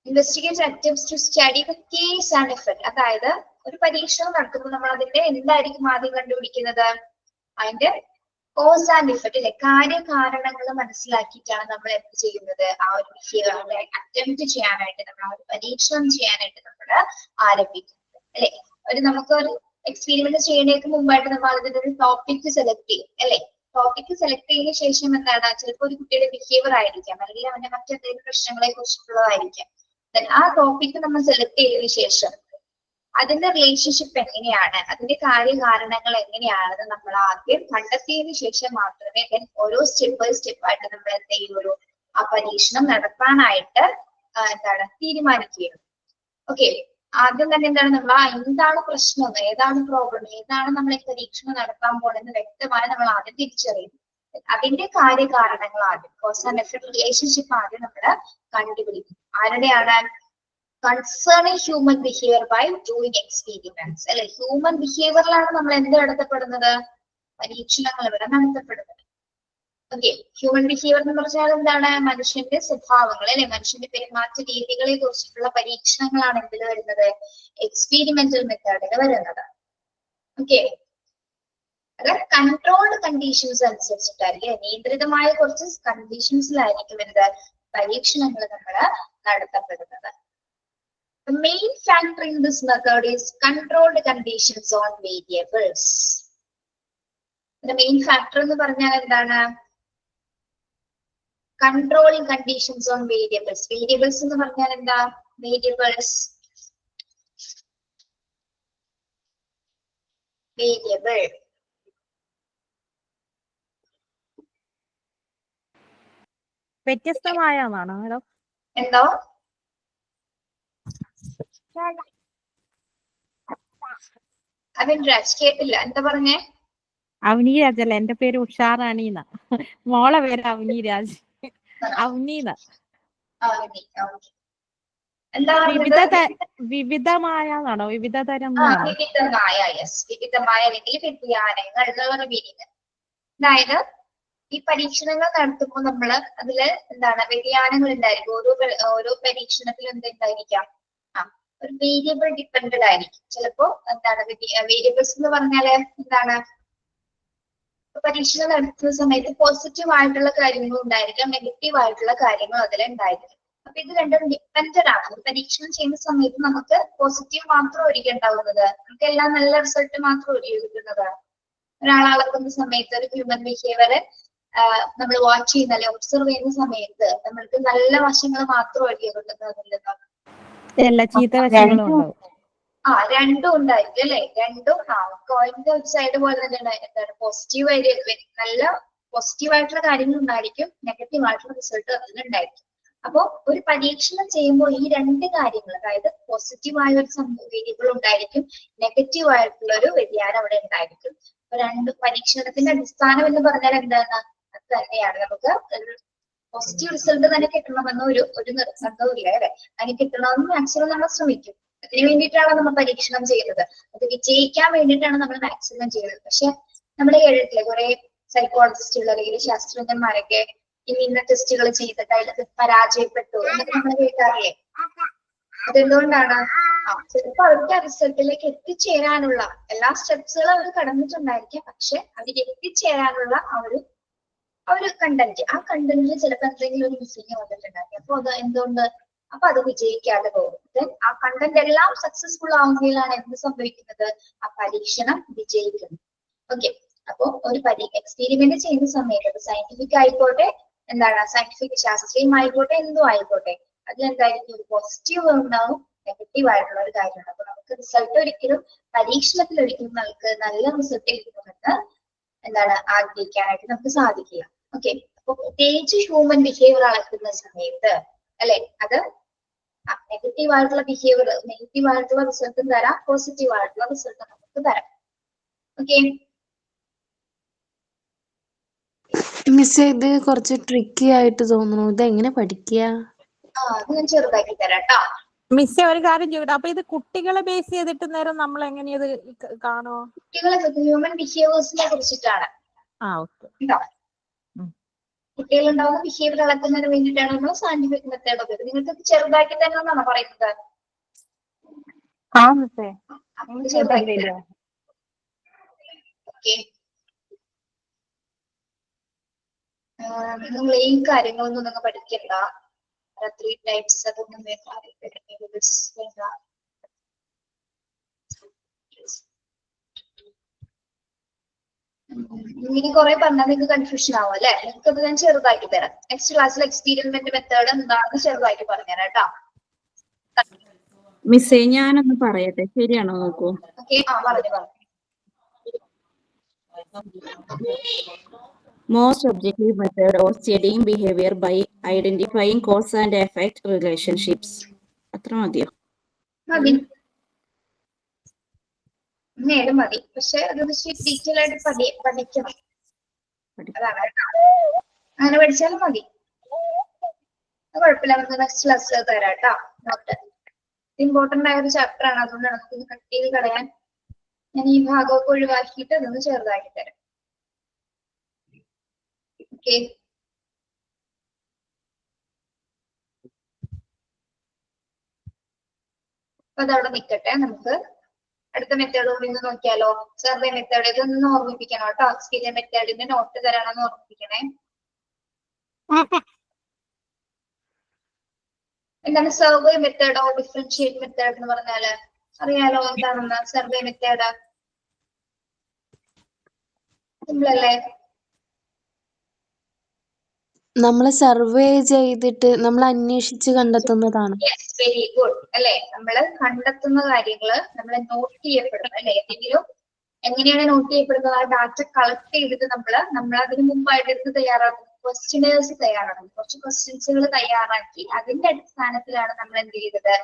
Investigator attempts to study the case and effect. അതായത് ഒരു പരീക്ഷണം നടത്തുമ്പോൾ നമ്മൾ അതിന്റെ എന്തായിരിക്കും ആദ്യം കണ്ടുപിടിക്കുന്നത്? അതിന്റെ കോസ് ആൻഡ് ഇഫക്റ്റ് അല്ലെ, കാര്യകാരണങ്ങൾ മനസ്സിലാക്കിയിട്ടാണ് നമ്മൾ എന്ത് ചെയ്യുന്നത്, ആ ഒരു ബിഹേവിയർ അറ്റംപ്റ്റ് ചെയ്യാനായിട്ട്, നമ്മൾ ആ ഒരു പരീക്ഷണം ചെയ്യാനായിട്ട് നമ്മൾ ആരംഭിക്കുന്നത് അല്ലെ. നമുക്കൊരു എക്സ്പെരിമെന്റ് ചെയ്യുന്നതിന് മുമ്പായിട്ട് നമ്മൾ അതിന്റെ ഒരു ടോപ്പിക് സെലക്ട് ചെയ്യും അല്ലെ. ടോപ്പിക് സെലക്ട് ചെയ്തതിനു ശേഷം എന്താണ്, ചിലപ്പോൾ ഒരു കുട്ടിയുടെ ബിഹേവിയർ ആയിരിക്കാം, അല്ലെങ്കിൽ അവന്റെ മറ്റെന്തെങ്കിലും പ്രശ്നങ്ങളെ കുറിച്ചിട്ടുള്ളതായിരിക്കാം. ആ ടോപ്പിക് നമ്മൾ സെലക്ട് ചെയ്തതിനു ശേഷം അതിന്റെ റിലേഷൻഷിപ്പ് എങ്ങനെയാണ്, അതിന്റെ കാര്യകാരണങ്ങൾ എങ്ങനെയാണെന്ന് നമ്മൾ ആദ്യം കണ്ടെത്തിയതിനു ശേഷം മാത്രമേ ഓരോ സ്റ്റെപ്പ് ബൈ സ്റ്റെപ്പായിട്ട് നമ്മൾ എന്തെങ്കിലും ഒരു ആ പരീക്ഷണം നടത്താനായിട്ട് തീരുമാനിക്കുകയുള്ളൂ. ഓക്കെ, ആദ്യം തന്നെ നമ്മൾ എന്താണ് പ്രശ്നം, ഏതാണ് പ്രോബ്ലം, ഏതാണ് നമ്മൾ ഈ പരീക്ഷണം നടത്താൻ പോകുന്നത് വ്യക്തമായി നമ്മൾ ആദ്യം തിരിച്ചറിയും. അതിന്റെ കാര്യകാരണങ്ങൾ ആദ്യം, കോസ് ആൻഡ് എഫക്ട് റിലേഷൻഷിപ്പ് ആദ്യം നമ്മൾ കണ്ടുപിടിക്കും. ആരുടെയാണ്? Concerning human behaviour by doing experiments അല്ലെ. ഹ്യൂമൻ ബിഹേവിയറിലാണ് നമ്മൾ എന്ത് നടത്തപ്പെടുന്നത്, പരീക്ഷണങ്ങൾ ഇവിടെ നടത്തപ്പെടുന്നത്. ഓക്കെ, ഹ്യൂമൻ ബിഹേവിയർ എന്ന് പറഞ്ഞാൽ എന്താണ്, മനുഷ്യന്റെ സ്വഭാവങ്ങൾ അല്ലെ, മനുഷ്യന്റെ പെരുമാറ്റ രീതികളെ കുറിച്ചിട്ടുള്ള പരീക്ഷണങ്ങളാണ് എന്തിൽ വരുന്നത്, എക്സ്പീരിമെന്റൽ മെത്തേഡിൽ വരുന്നത്. ഓക്കെ, അത് കൺട്രോൾഡ് കണ്ടീഷൻസ് അനുസരിച്ചിട്ടായിരിക്കും, നിയന്ത്രിതമായ കുറച്ച് കണ്ടീഷൻസിലായിരിക്കും എന്ത് പരീക്ഷണങ്ങൾ നമ്മൾ നടത്തപ്പെടുന്നത്. The main factor in this method is controlled conditions on variables. The main factor എന്ന് പറഞ്ഞാൽ എന്താണ്, controlling conditions on variables. Variables എന്ന് പറഞ്ഞാൽ എന്താ, variable വ്യത്യസ്തമായെന്നാണോ മാഡം? എന്തോ അവിൻരാജ് കേട്ടില്ല, എന്താ പറഞ്ഞേ? അവനിരാജ് അല്ല, എന്റെ പേര് ഉഷാറാണിന്ന, മോളെ പേര് അവനിരാജ്. അവനീന്ന വിവിധമായെന്നാണോ, വിവിധ തരം? വിവിധമായ, യെസ്, വിവിധമായ അല്ലെങ്കിൽ വ്യതിയാനങ്ങൾ എന്നുള്ള മീനിങ്. അതായത് ഈ പരീക്ഷണങ്ങൾ നടത്തുമ്പോൾ നമ്മൾ അതില് വ്യതിയാനങ്ങൾ ഉണ്ടായിരിക്കും. ഓരോ പരീക്ഷണത്തിലും എന്തുണ്ടായിരിക്കാം, ഒരു വേരിയബിൾ ഡിപ്പെൻഡഡ് ആയിരിക്കും. ചിലപ്പോ വേരിയബിൾസ് എന്ന് പറഞ്ഞാല് പരീക്ഷണം നടത്തുന്ന സമയത്ത് പോസിറ്റീവ് ആയിട്ടുള്ള കാര്യങ്ങളും ഉണ്ടായിരിക്കാം, നെഗറ്റീവ് ആയിട്ടുള്ള കാര്യങ്ങളും അതിലുണ്ടായിരിക്കും. അപ്പൊ ഇത് രണ്ടും ഡിപ്പെൻഡഡ് ആണ്. പരീക്ഷണം ചെയ്യുന്ന സമയത്ത് നമുക്ക് പോസിറ്റീവ് മാത്രം ഒരിക്കൽ ഉണ്ടാവുന്നത്, നമുക്ക് എല്ലാം നല്ല റിസൾട്ട് മാത്രം ഒരിക്കൽ കിട്ടുന്നത്. ഒരാളെ അളക്കുന്ന സമയത്ത് ഒരു ഹ്യൂമൻ ബിഹേവിയർ നമ്മൾ വാച്ച് ചെയ്യുന്ന അല്ലെ ഒബ്സർവ് ചെയ്യുന്ന സമയത്ത് നമ്മൾക്ക് നല്ല വശങ്ങൾ മാത്രം ഒരിക്കൽ കിട്ടുന്നതില്ല, എല്ലാ ചീത്ത വശങ്ങളും ഉണ്ടാവും. രണ്ടും ഉണ്ടായിരിക്കും അല്ലെ. രണ്ടും കോയിന്റെ ഒരു സൈഡ് പോലെ തന്നെ പോസിറ്റീവ് നല്ല പോസിറ്റീവ് ആയിട്ടുള്ള കാര്യങ്ങൾ ഉണ്ടായിരിക്കും, നെഗറ്റീവ് ആയിട്ടുള്ള റിസൾട്ട് അതിലുണ്ടായിരിക്കും. അപ്പോ ഒരു പരീക്ഷണം ചെയ്യുമ്പോൾ ഈ രണ്ട് കാര്യങ്ങൾ, അതായത് പോസിറ്റീവ് ആയ ഒരു വേരിയബിൾ ഉണ്ടായിരിക്കും, നെഗറ്റീവ് ആയിട്ടുള്ള ഒരു വ്യതിയാനം അവിടെ ഉണ്ടായിരിക്കും. അപ്പൊ രണ്ട് പരീക്ഷണത്തിന്റെ അടിസ്ഥാനം എന്ന് പറഞ്ഞാൽ എന്താണ്, അത് തന്നെയാണ്. നമുക്ക് പോസിറ്റീവ് റിസൾട്ട് തന്നെ കിട്ടണമെന്ന് ഒരു നിർബന്ധവും ഇല്ല അല്ലെ. അതിന് കിട്ടണമെന്ന് മാക്സിമം നമ്മൾ ശ്രമിക്കും. അതിന് വേണ്ടിയിട്ടാണ് നമ്മൾ പരീക്ഷണം ചെയ്യുന്നത്. അത് വിജയിക്കാൻ വേണ്ടിയിട്ടാണ് നമ്മൾ മാക്സിമം ചെയ്യുന്നത്. പക്ഷെ നമ്മുടെ കേട്ടിട്ടില്ലേ കുറെ സൈക്കോളജിസ്റ്റുകൾ അല്ലെങ്കിൽ ശാസ്ത്രജ്ഞന്മാരൊക്കെ ഇന്ന ടെസ്റ്റുകൾ ചെയ്തിട്ട് അതിലൊക്കെ പരാജയപ്പെട്ടു എന്നൊക്കെ നമ്മൾ കേൾക്കാറില്ലേ. അതെന്തുകൊണ്ടാണ്? ചിലപ്പോൾ അവർക്ക് ആ റിസൾട്ടിലേക്ക് എത്തിച്ചേരാനുള്ള എല്ലാ സ്റ്റെപ്സുകളും അവർ കടന്നിട്ടുണ്ടായിരിക്കാം, പക്ഷെ അതിൽ എത്തിച്ചേരാനുള്ള ആ ഒരു കണ്ടന്റ്, ആ കണ്ടന്റിൽ ചിലപ്പോൾ എന്തെങ്കിലും ഒരു മിസ്സിങ് വന്നിട്ടുണ്ടായിരിക്കും. അപ്പൊ അത് എന്തുകൊണ്ട്, അപ്പൊ അത് വിജയിക്കാതെ പോകും. ആ കണ്ടന്റ് എല്ലാം സക്സസ്ഫുൾ ആവുന്നതിലാണ് എന്ത് സംഭവിക്കുന്നത്, ആ പരീക്ഷണം വിജയിക്കുന്നത്. ഓക്കെ, അപ്പൊ ഒരു എക്സ്പെരിമെന്റ് ചെയ്യുന്ന സമയത്ത് സയന്റിഫിക് ആയിക്കോട്ടെ, സയന്റിഫിക് ശാസ്ത്രീയമായിക്കോട്ടെ, എന്തും ആയിക്കോട്ടെ, അതിലെന്തായിരിക്കും ഒരു പോസിറ്റീവ് ഉണ്ടാവും, നെഗറ്റീവ് ആയിട്ടുള്ള ഒരു കാര്യമാണ്. അപ്പൊ നമുക്ക് റിസൾട്ട് ഒരിക്കലും പരീക്ഷണത്തിൽ ഒരിക്കലും നമുക്ക് നല്ല റിസൾട്ട് കിട്ടുമെന്ന് ആഗ്രഹിക്കാനായിട്ട് നമുക്ക് സാധിക്കില്ല. ഓക്കെ, അപ്പൊ പ്രത്യേകിച്ച് ഹ്യൂമൻ ബിഹേവിയർ അളക്കുന്ന സമയത്ത് അല്ലെ, അത് നെഗറ്റീവ് ആയിട്ടുള്ള ബിഹേവിയർ, നെഗറ്റീവ് ആയിട്ടുള്ള റിസൾട്ടും തരാം, പോസിറ്റീവ് ആയിട്ടുള്ള റിസൾട്ട് നമുക്ക് തരാം. ഓക്കെ, മിസ് ഇത് കുറച്ച് ട്രിക്കി ആയിട്ട് തോന്നുന്നു. ഇത് എങ്ങനെ പഠിക്കുക? അത് ഞാൻ ചെറുതാക്കി തരാം കേട്ടോ. മിസ്സേ ഒരു കാര്യം ചോദിക്കട്ടെ, അപ്പൊ ഇത് കുട്ടികളെ ബേസ് ചെയ്തിട്ട് നേരം നമ്മൾ എങ്ങനെയത് കാണുമോ? കുട്ടികളെ ഹ്യൂമൻ ബിഹേവിയേഴ്സിനെ കുറിച്ചിട്ടാണ്. കുട്ടികളുണ്ടാവുന്ന ബിഹേവിയർ അളക്കുന്നതിന് വേണ്ടിയിട്ടാണ് നമ്മൾ സയന്റിഫിക് മെത്തേഡ് ഉപയോഗിക്കുന്നത്. നിങ്ങൾക്ക് ചെറുതാക്കി തന്നെ എന്നാണ് പറയുന്നത്. ഓക്കെ, നിങ്ങൾ ഈ കാര്യങ്ങളൊന്നും നിങ്ങൾ പഠിക്കണ്ട. 3 ടൈപ്സ് അതൊന്നും വേണ്ട. ഇങ്ങനെ കുറെ പറഞ്ഞാൽ നിങ്ങൾക്ക് കൺഫ്യൂഷൻ ആവും അല്ലെ. നിങ്ങൾക്കത് ഞാൻ ചെറുതാക്കി തരാം. നെക്സ്റ്റ് ക്ലാസ്സിൽ എക്സ്പീരിമെന്റ് മെത്തേഡ് എന്താണെന്ന് ചെറുതായിട്ട് പറഞ്ഞുതരാം കേട്ടോ. മിസ്സേ ഞാനൊന്ന് പറയട്ടെ, ശരിയാണോ നോക്കൂ. ഓക്കെ, പറഞ്ഞു. Most objective method or studying behavior by identifying cause and effect relationships. അത്ര മതിയോ? മതി, നേരം മതി. പക്ഷെ അത് ഡീറ്റെയിൽ ആയിട്ട് പഠിക്കണം. അതാണ് കേട്ടോ. അങ്ങനെ പഠിച്ചാലും മതി, കുഴപ്പമില്ല. നമുക്ക് നെക്സ്റ്റ് ക്ലാസ് തരാം കേട്ടോ. നോട്ട് ഇമ്പോർട്ടന്റ് ആയ ഒരു ചാപ്റ്റർ ആണ്, അതുകൊണ്ടാണ് നമുക്ക് കട്ട് ചെയ്ത് കളയാൻ ഞാൻ ഈ ഭാഗമൊക്കെ ഒഴിവാക്കിയിട്ട് അതൊന്ന് ചെറുതാക്കി തരാം. ഓക്കെ, അപ്പൊ അതവിടെ നിൽക്കട്ടെ. നമുക്ക് അടുത്ത മെത്തേഡ് കൂടി ഒന്ന് നോക്കിയാലോ. സർവേ മെത്തേഡ് ഇതൊന്ന് ഓർമ്മിപ്പിക്കണം കേട്ടോ. എക്സ്പീരിയൻസ് മെത്തേഡിന്റെ നോട്ട് തരാണെന്ന് ഓർമ്മിപ്പിക്കണേ. എന്താണ് സർവേ മെത്തേഡോ ഡിഫറൻഷിയേറ്റ് മെത്തേഡ് എന്ന് പറഞ്ഞാല് അറിയാലോ എന്താണെന്ന്. സർവേ മെത്തേഡ് സിമ്പിൾ അല്ലേ? നമ്മൾ സർവേ ചെയ്തിട്ട് നമ്മൾ അന്വേഷിച്ച് കണ്ടെത്തുന്നതാണ്. യെസ്, വെരി ഗുഡ് അല്ലെ. നമ്മള് കണ്ടെത്തുന്ന കാര്യങ്ങള് നമ്മള് നോട്ട് ചെയ്യപ്പെടുന്നത് അല്ലെ. എന്തെങ്കിലും എങ്ങനെയാണ് നോട്ട് ചെയ്യപ്പെടുന്നത്? ആ ഡാറ്റ കളക്ട് ചെയ്തിട്ട് നമ്മൾ അതിന് മുമ്പായിട്ട് എടുത്ത് തയ്യാറാക്കും. ക്വസ്റ്റ്യനേഴ്സ് തയ്യാറാക്കും. കുറച്ച് ക്വസ്റ്റ്യൻസുകൾ തയ്യാറാക്കി അതിന്റെ അടിസ്ഥാനത്തിലാണ് നമ്മൾ എന്ത് ചെയ്തത്?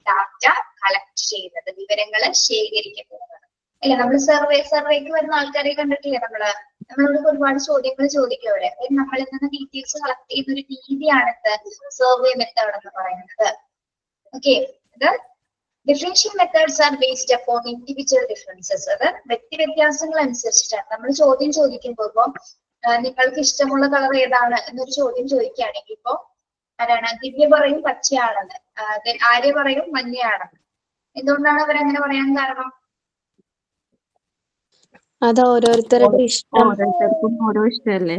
ഡാറ്റ കളക്ട് ചെയ്യുന്നത്, വിവരങ്ങള് ശേഖരിക്കുന്നത് അല്ലെ. നമ്മൾ സർവേക്ക് വരുന്ന ആൾക്കാരെ കണ്ടിട്ടില്ലേ? നമ്മളോട് ഒരുപാട് ചോദ്യങ്ങൾ ചോദിക്കും അവരെ. നമ്മളിൽ നിന്ന് ഡീറ്റെയിൽസ് കളക്ട് ചെയ്യുന്ന ഒരു രീതിയാണ് സർവേ മെത്തേഡ് എന്ന് പറയുന്നത്. ഓക്കെ, ഇത് differential methods are based upon individual differences. അത് വ്യക്തി വ്യത്യാസങ്ങൾ അനുസരിച്ചിട്ടാണ്. നമ്മൾ ചോദ്യം ചോദിക്കുമ്പോൾ ഇപ്പൊ നിങ്ങൾക്ക് ഇഷ്ടമുള്ള കളർ ഏതാണ് എന്നൊരു ചോദ്യം ചോദിക്കുകയാണെങ്കിൽ ഇപ്പൊ ആരാണ്? ദിവ്യ പറയും പച്ചയാണെന്ന്, ആര്യ പറയും മഞ്ഞയാണെന്ന്. എന്തുകൊണ്ടാണ് അവരങ്ങനെ പറയാൻ കാരണം? അത് ഓരോരുത്തരുടെ ഇഷ്ടം. ഓരോരുത്തർക്കും ഓരോ ഇഷ്ടമല്ലേ.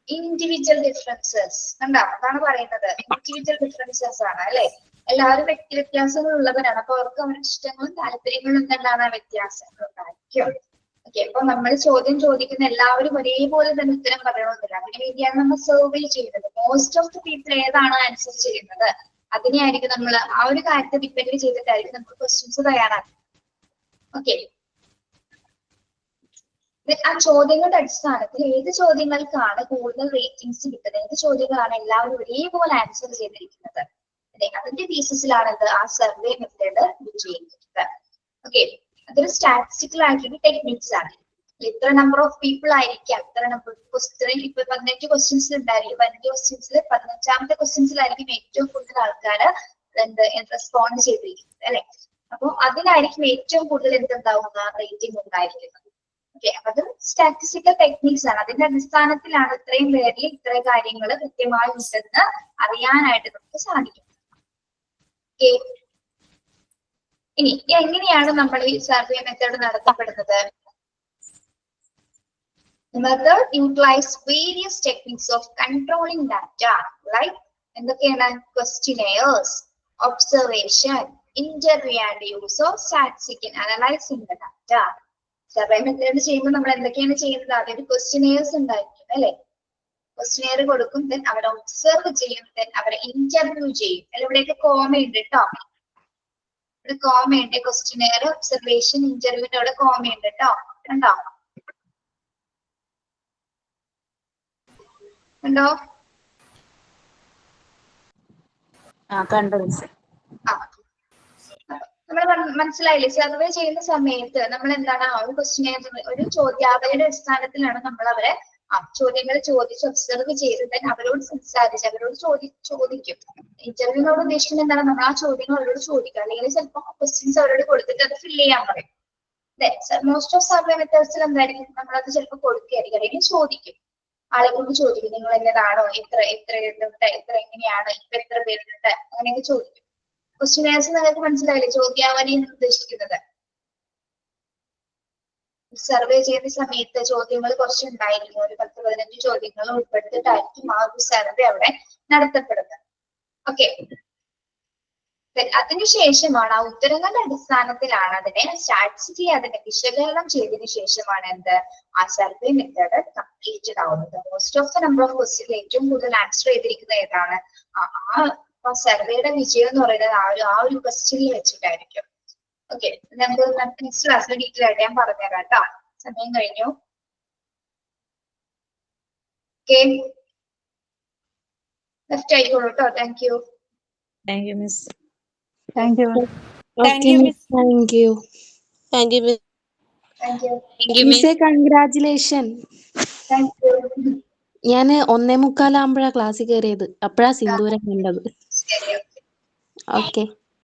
ഇൻഡിവിജ്വൽ ഡിഫറൻസസ് കണ്ടോ? അതാണ് പറയുന്നത്. ഇൻഡിവിജ്വൽ ഡിഫറൻസസ് ആണ് അല്ലെ. എല്ലാവരും വ്യക്തി വ്യത്യാസങ്ങൾ ഉള്ളവരാണ്. അപ്പൊ അവർക്ക് അവരുടെ ഇഷ്ടങ്ങളും താല്പര്യങ്ങളും എന്താണ് വ്യത്യാസങ്ങൾ ഉണ്ടായിരിക്കും. ഓക്കെ, അപ്പൊ നമ്മൾ ചോദ്യം ചോദിക്കുന്ന എല്ലാവരും ഒരേപോലെ തന്നെ ഉത്തരം പറയണമെന്നില്ല. അതിനു വേണ്ടിയാണ് നമ്മൾ സർവേ ചെയ്യുന്നത്. മോസ്റ്റ് ഓഫ് ദി പീപ്പിൾ ഏതാണ് ആൻസർ ചെയ്യുന്നത് അതിനെയായിരിക്കും നമ്മൾ ആ ഒരു കാര്യത്തെ ഡിപ്പെൻഡ് ചെയ്തിട്ടായിരിക്കും നമുക്ക് ക്വസ്റ്റ്യൻസ് തയ്യാറാക്കുന്നത്. ഓക്കെ, ആ ചോദ്യങ്ങളുടെ അടിസ്ഥാനത്തിൽ ഏത് ചോദ്യങ്ങൾക്കാണ് കൂടുതൽ റേറ്റിംഗ്സ് കിട്ടുന്നത്, ഏത് ചോദ്യങ്ങളാണ് എല്ലാവരും ഒരേപോലെ ആൻസർ ചെയ്തിരിക്കുന്നത്, അതിന്റെ ബേസിസിലാണ് ആ സർവേ മെത്തേഡ് ചെയ്യുന്നത്. ഓക്കെ, അതൊരു സ്റ്റാറ്റിസ്റ്റിക്കൽ ആയിട്ടുള്ള ടെക്നിക്സ് ആണ്. ഇത്ര നമ്പർ ഓഫ് പീപ്പിൾ ആയിരിക്കാം, ഇത്ര നമ്പർ ക്വസ്റ്റ്യൻ. ഇപ്പൊ 15 ക്വസ്റ്റ്യൻസ് ഉണ്ടായിരിക്കും. 15 ക്വസ്റ്റ്യൻസിൽ 15ാമത്തെ ക്വസ്റ്റ്യൻസിലായിരിക്കും ഏറ്റവും കൂടുതൽ ആൾക്കാർ റെസ്പോണ്ട് ചെയ്തിരിക്കുന്നത് അല്ലെ. അപ്പൊ അതിനായിരിക്കും ഏറ്റവും കൂടുതൽ എന്തുണ്ടാവുക? റേറ്റിംഗ് ഉണ്ടായിരിക്കുന്നത്. ഓക്കെ, അപ്പൊ അത് സ്റ്റാറ്റിസ്റ്റിക്കൽ ടെക്നിക്സ് ആണ്. അതിന്റെ അടിസ്ഥാനത്തിലാണ് ഇത്രയും പേരിൽ ഇത്ര കാര്യങ്ങൾ കൃത്യമായി ഉണ്ടെന്ന് അറിയാനായിട്ട് നമുക്ക് സാധിക്കും. ഓക്കെ, ഇനി എങ്ങനെയാണ് നമ്മൾ ഈ സർവേ മെത്തേഡ് നടത്തപ്പെടുന്നത്? The method utilizes various techniques of controlling data, like എന്തൊക്കെയാണ്? questionnaires, observation, interview and use of statistics in analyzing the data. Survey method ചെയ്യുമ്പോൾ നമ്മൾ എന്തൊക്കെയാണ് ചെയ്യുന്നത്? ആദ്യം ക്വസ്റ്റ്യനെയർസ് ഉണ്ടായിരിക്കും അല്ലെ. ക്വസ്റ്റ്യനെയർ കൊടുക്കും, ദെൻ അവരെ ഒബ്സർവ് ചെയ്യും, ദെൻ അവരെ ഇന്റർവ്യൂ ചെയ്യും. അല്ല, ഇവിടെയൊക്കെ കോമ ഉണ്ട് കേട്ടോ. ഇവിടെ കോമ ഉണ്ട്. ക്വസ്റ്റ്യനെയർ, ഒബ്സർവേഷൻ, ഇന്റർവ്യൂവിന്റെ അവിടെ കോമ ഉണ്ട് കേട്ടോ. കണ്ടോ? കണ്ടോ? നമ്മൾ മനസ്സിലായില്ലേ? സർവേ ചെയ്യുന്ന സമയത്ത് നമ്മൾ എന്താണ് ഒരു ക്വസ്റ്റ്യനെയർ, ഒരു ചോദ്യാവലിയുടെ അടിസ്ഥാനത്തിലാണ് നമ്മൾ അവരെ ചോദ്യങ്ങൾ ചോദിച്ച് ഒബ്സർവ് ചെയ്ത് അവരോട് സംസാരിച്ച് അവരോട് ചോദിക്കും. ഇന്റർവ്യൂവിനോട് ഉദ്ദേശിക്കുന്നത് എന്താണ്? നമ്മൾ ആ ചോദ്യങ്ങൾ അവരോട് ചോദിക്കുക, അല്ലെങ്കിൽ ചിലപ്പോൾ ക്വസ്റ്റ്യൻസ് അവരോട് കൊടുത്തിട്ട് അത് ഫില്ല് ചെയ്യാൻ പറയും. മോസ്റ്റ് ഓഫ് സർവേ മെത്തേഡ്സിൽ എന്തായിരിക്കും? നമ്മളത് ചിലപ്പോൾ കൊടുക്കുകയായിരിക്കും, അല്ലെങ്കിൽ ചോദിക്കും. ആളുകളോട് ചോദിക്കും, നിങ്ങൾ എന്നതാണോ, എത്ര എങ്ങനെയാണ്, ഇപ്പൊ എത്ര പേരുണ്ട്, അങ്ങനെയൊക്കെ ചോദിക്കും. ക്വസ്റ്റ്യനേഴ്സ് നിങ്ങൾക്ക് മനസ്സിലായില്ലേ? ചോദ്യാവലി എന്ന് ഉദ്ദേശിക്കുന്നത് സർവേ ചെയ്യുന്ന സമയത്ത് ചോദ്യങ്ങൾ കുറച്ചുണ്ടായിരിക്കും, ഒരു 10-15 ചോദ്യങ്ങൾ ഉൾപ്പെടുത്തിയിട്ടായിരിക്കും ആ ഒരു സർവേ അവിടെ നടത്തപ്പെടുന്നത്. ഓക്കെ, അതിനുശേഷമാണ് ആ ഉത്തരങ്ങളുടെ അടിസ്ഥാനത്തിലാണ് അതിനെ സ്റ്റാറ്റിസ്റ്റിക്കലി അതിനെ വിശകലനം ചെയ്തതിനു ശേഷമാണ് എന്ത് ആ സർവേ മെത്തേഡ് കംപ്ലീറ്റഡ് ആവുന്നത്. Most of the number of question ഏറ്റവും കൂടുതൽ ആൻസർ ചെയ്തിരിക്കുന്നത് ഏതാണ്, ആ സർവേയുടെ വിജയം എന്ന് പറയുന്നത് ആ ഒരു ക്വസ്റ്റ്യനിൽ വെച്ചിട്ടായിരിക്കും. ഓക്കെ, നമുക്ക് നെക്സ്റ്റ് ക്ലാസ്സിൽ ഡീറ്റെയിൽ ആയിട്ട് ഞാൻ പറഞ്ഞുതരാം കേട്ടോ. സമയം കഴിഞ്ഞു. ഓക്കെ, ലെഫ്റ്റ് ആയിക്കോളൂ കേട്ടോ. Thank you. Thank you miss. Thank you. Okay, miss. Thank you. Thank you miss. Thank you. മിസ്സേ കൺഗ്രാറ്റുലേഷൻ. Thank you. ഞാൻ 1:45 ക്ലാസ്സിൽ കയറിയത്, അപ്പോഴാ സിന്ദൂരം കണ്ടത്. ശരി. ഓക്കെ.